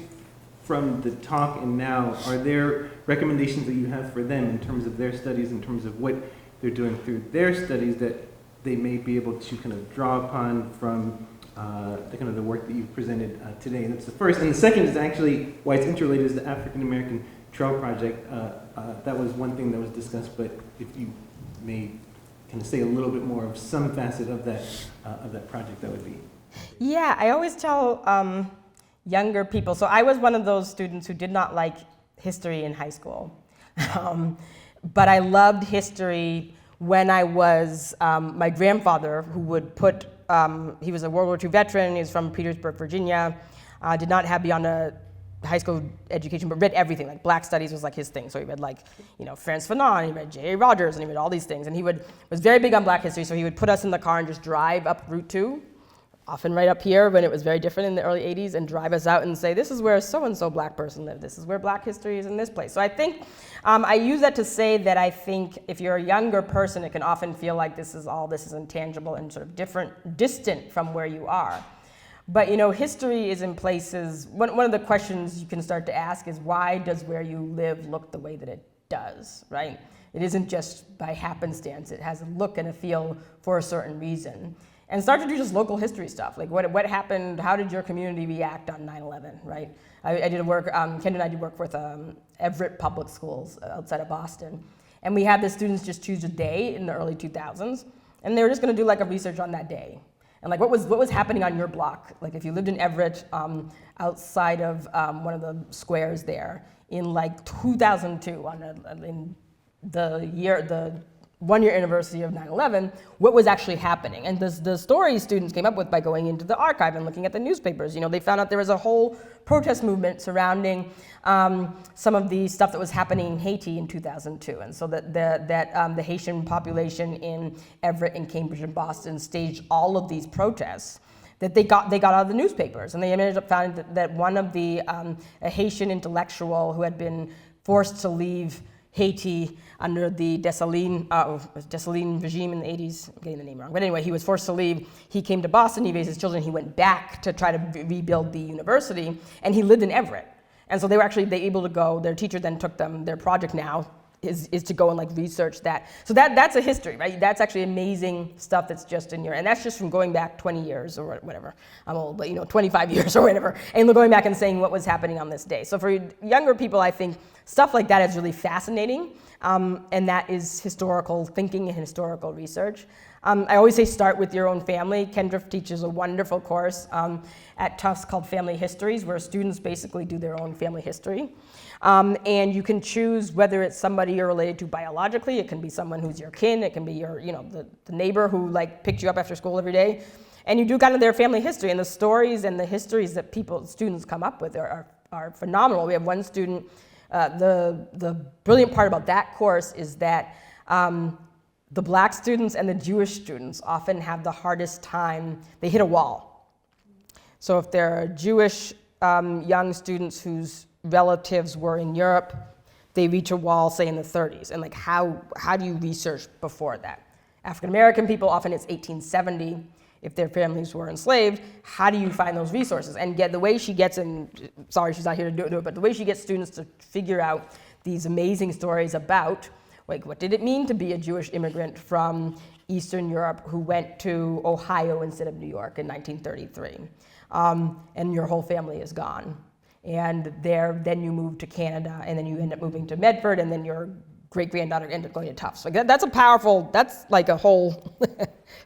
Speaker 2: from the talk and now, are there recommendations that you have for them in terms of their studies, in terms of what they're doing through their studies that they may be able to kind of draw upon from the work that you've presented today? And that's the first. And the second is actually why it's interrelated is the African American Trail Project. That was one thing that was discussed, but if you may kind of say a little bit more of some facet of that project, that would be.
Speaker 3: Yeah, I always tell younger people, so I was one of those students who did not like history in high school, but I loved history when I was, my grandfather, who would put, he was a World War II veteran, he was from Petersburg, Virginia, did not have beyond a high school education, but read everything. Like Black Studies was like his thing. So he read like, Frantz Fanon, he read J.A. Rogers, and he read all these things. And he was very big on Black history, so he would put us in the car and just drive up Route 2, often right up here when it was very different in the early 80s, and drive us out and say, this is where so-and-so Black person lived. This is where Black history is in this place. So I think, I use that to say that I think if you're a younger person, it can often feel like this is intangible and sort of distant from where you are. But history is in places, one of the questions you can start to ask is, why does where you live look the way that it does, right? It isn't just by happenstance, it has a look and a feel for a certain reason. And start to do just local history stuff, like what happened, how did your community react on 9/11, right? I did work, Ken and I did work with Everett Public Schools outside of Boston. And we had the students just choose a day in the early 2000s, and they were just gonna do like a research on that day. And like what was happening on your block? Like if you lived in Everett, outside of one of the squares there in like 2002, in the one-year anniversary of 9/11, what was actually happening. And the stories students came up with by going into the archive and looking at the newspapers. They found out there was a whole protest movement surrounding some of the stuff that was happening in Haiti in 2002. And so that the Haitian population in Everett and Cambridge and Boston staged all of these protests that they got out of the newspapers. And they ended up finding that one of the a Haitian intellectual who had been forced to leave Haiti under the Dessalines regime in the 80s. I'm getting the name wrong. But anyway, he was forced to leave. He came to Boston, he raised his children, he went back to try to rebuild the university, and he lived in Everett. And so they were able to go, their teacher then took them, their project now is to go and research that. So that's a history, right? That's actually amazing stuff that's just in your, and that's just from going back 20 years or whatever. I'm old, but 25 years or whatever. And going back and saying what was happening on this day. So for younger people, I think stuff like that is really fascinating. And that is historical thinking and historical research. I always say start with your own family. Kendra teaches a wonderful course at Tufts called Family Histories, where students basically do their own family history. And you can choose whether it's somebody you're related to biologically. It can be someone who's your kin. It can be your, the neighbor who picked you up after school every day. And you do kind of their family history, and the stories and the histories that students come up with are phenomenal. We have one student. The brilliant part about that course is that the black students and the Jewish students often have the hardest time. They hit a wall. So if there are Jewish young students whose relatives were in Europe, they reach a wall, say in the 30s. And how do you research before that? African American people, often it's 1870. If their families were enslaved, how do you find those resources? And the way she gets, and sorry she's not here to do it, but the way she gets students to figure out these amazing stories about, what did it mean to be a Jewish immigrant from Eastern Europe who went to Ohio instead of New York in 1933? And your whole family is gone. And then you move to Canada, and then you end up moving to Medford, and then your great-granddaughter ended up going to Tufts. That's a whole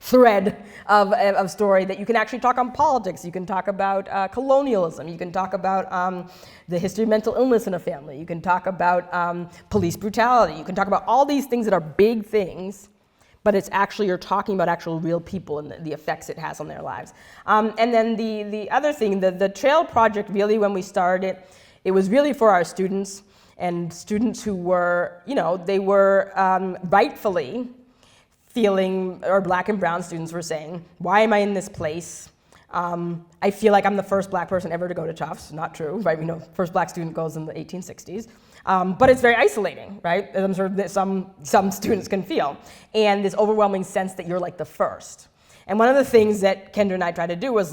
Speaker 3: thread of story that you can actually talk on politics. You can talk about colonialism. You can talk about the history of mental illness in a family. You can talk about police brutality. You can talk about all these things that are big things, but you're talking about actual real people and the effects it has on their lives. And then the other thing, the Trail Project, really when we started it was really for our students, and students who were, they were rightfully feeling, or black and brown students were saying, why am I in this place? I feel like I'm the first black person ever to go to Tufts. Not true, right? We know first black student goes in the 1860s. But it's very isolating, right? As I'm sure that some students can feel. And this overwhelming sense that you're the first. And one of the things that Kendra and I tried to do was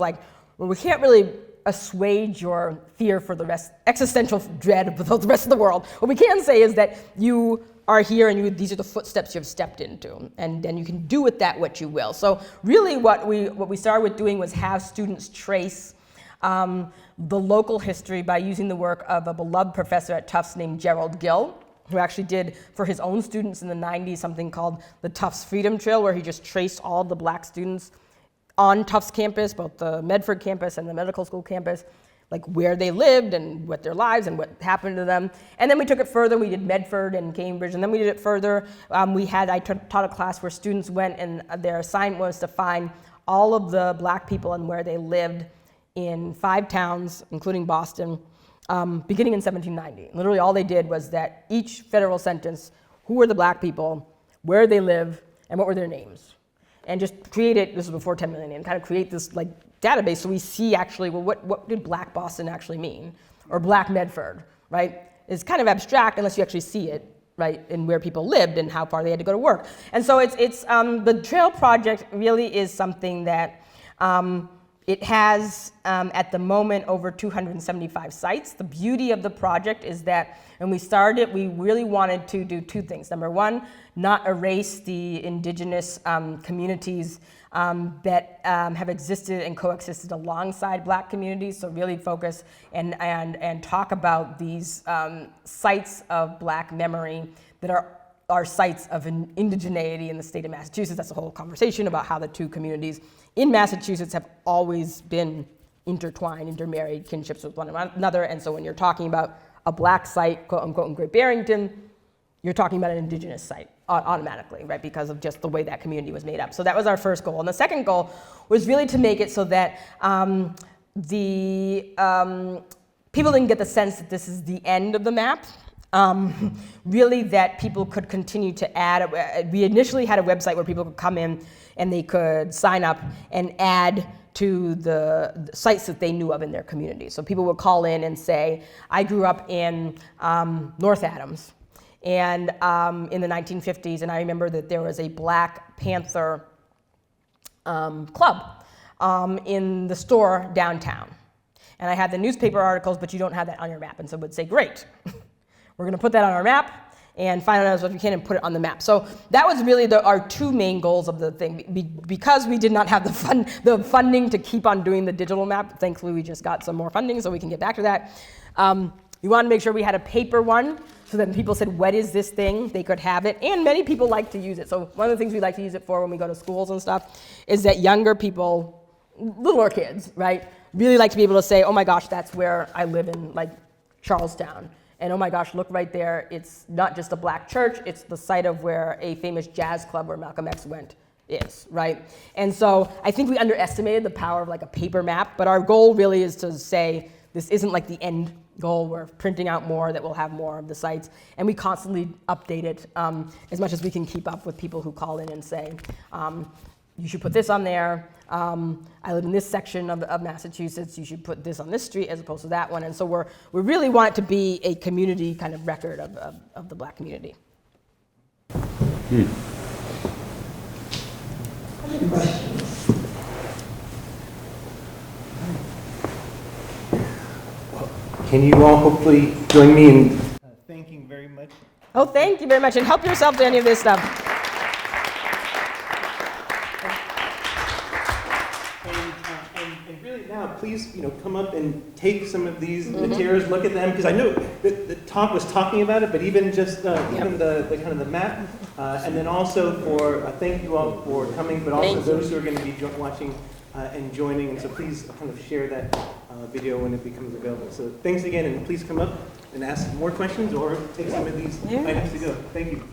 Speaker 3: we can't really assuage your fear for existential dread of the rest of the world. What we can say is that you are here and these are the footsteps you've stepped into, and then you can do with that what you will. So really what we started with doing was have students trace the local history by using the work of a beloved professor at Tufts named Gerald Gill, who actually did for his own students in the 90s something called the Tufts Freedom Trail, where he just traced all the black students on Tufts campus, both the Medford campus and the medical school campus, where they lived and what their lives and what happened to them. And then we took it further. We did Medford and Cambridge, and then we did it further. I taught a class where students went, and their assignment was to find all of the black people and where they lived in 5 towns, including Boston, beginning in 1790. Literally all they did was that each federal sentence, who were the black people, where they live, and what were their names. And just create it, this was before 10 million, and kind of create this database so we see actually, what did black Boston actually mean? Or black Medford, right? It's kind of abstract unless you actually see it, right? And where people lived and how far they had to go to work. And so the Trail Project really is something that it has, at the moment, over 275 sites. The beauty of the project is that when we started, we really wanted to do 2 things. Number one, not erase the indigenous communities that have existed and coexisted alongside black communities. So really focus and talk about these sites of black memory that are sites of indigeneity in the state of Massachusetts. That's a whole conversation about how the 2 communities in Massachusetts have always been intertwined, intermarried, kinships with one another. And so when you're talking about a black site, quote unquote, in Great Barrington, you're talking about an indigenous site automatically, right? Because of just the way that community was made up. So that was our first goal. And the second goal was really to make it so that people didn't get the sense that this is the end of the map. Really that people could continue to add. We initially had a website where people could come in and they could sign up and add to the sites that they knew of in their community. So people would call in and say, I grew up in North Adams and in the 1950s, and I remember that there was a Black Panther club in the store downtown. And I had the newspaper articles, but you don't have that on your map. And so it would say, great, we're going to put that on our map and find out as much as we can and put it on the map. So that was really our two main goals of the thing. Because we did not have the funding to keep on doing the digital map, thankfully we just got some more funding so we can get back to that. We wanted to make sure we had a paper one so that when people said, what is this thing? They could have it. And many people like to use it. So one of the things we like to use it for when we go to schools and stuff is that younger people, littler kids, right, really like to be able to say, oh my gosh, that's where I live in, like, Charlestown. And oh my gosh, look right there, it's not just a Black church, it's the site of where a famous jazz club where Malcolm X went is, right? And so I think we underestimated the power of like a paper map, but our goal really is to say, this isn't like the end goal, we're printing out more that will have more of the sites, and we constantly update it as much as we can keep up with people who call in and say, you should put this on there. I live in this section of Massachusetts. You should put this on this street as opposed to that one. And so we really want it to be a community kind of record of the Black community.
Speaker 7: Any questions?
Speaker 2: Can you all hopefully join me in thanking very much?
Speaker 3: Oh, thank you very much. And help yourself to any of this stuff.
Speaker 2: And really now, please, come up and take some of these materials, look at them, because I know the talk was talking about it, but even just even the kind of the map, and then also for thank you all for coming, but also those who are going to be watching and joining, and so please kind of share that video when it becomes available. So thanks again, and please come up and ask more questions or take some of these items to go. Thank you.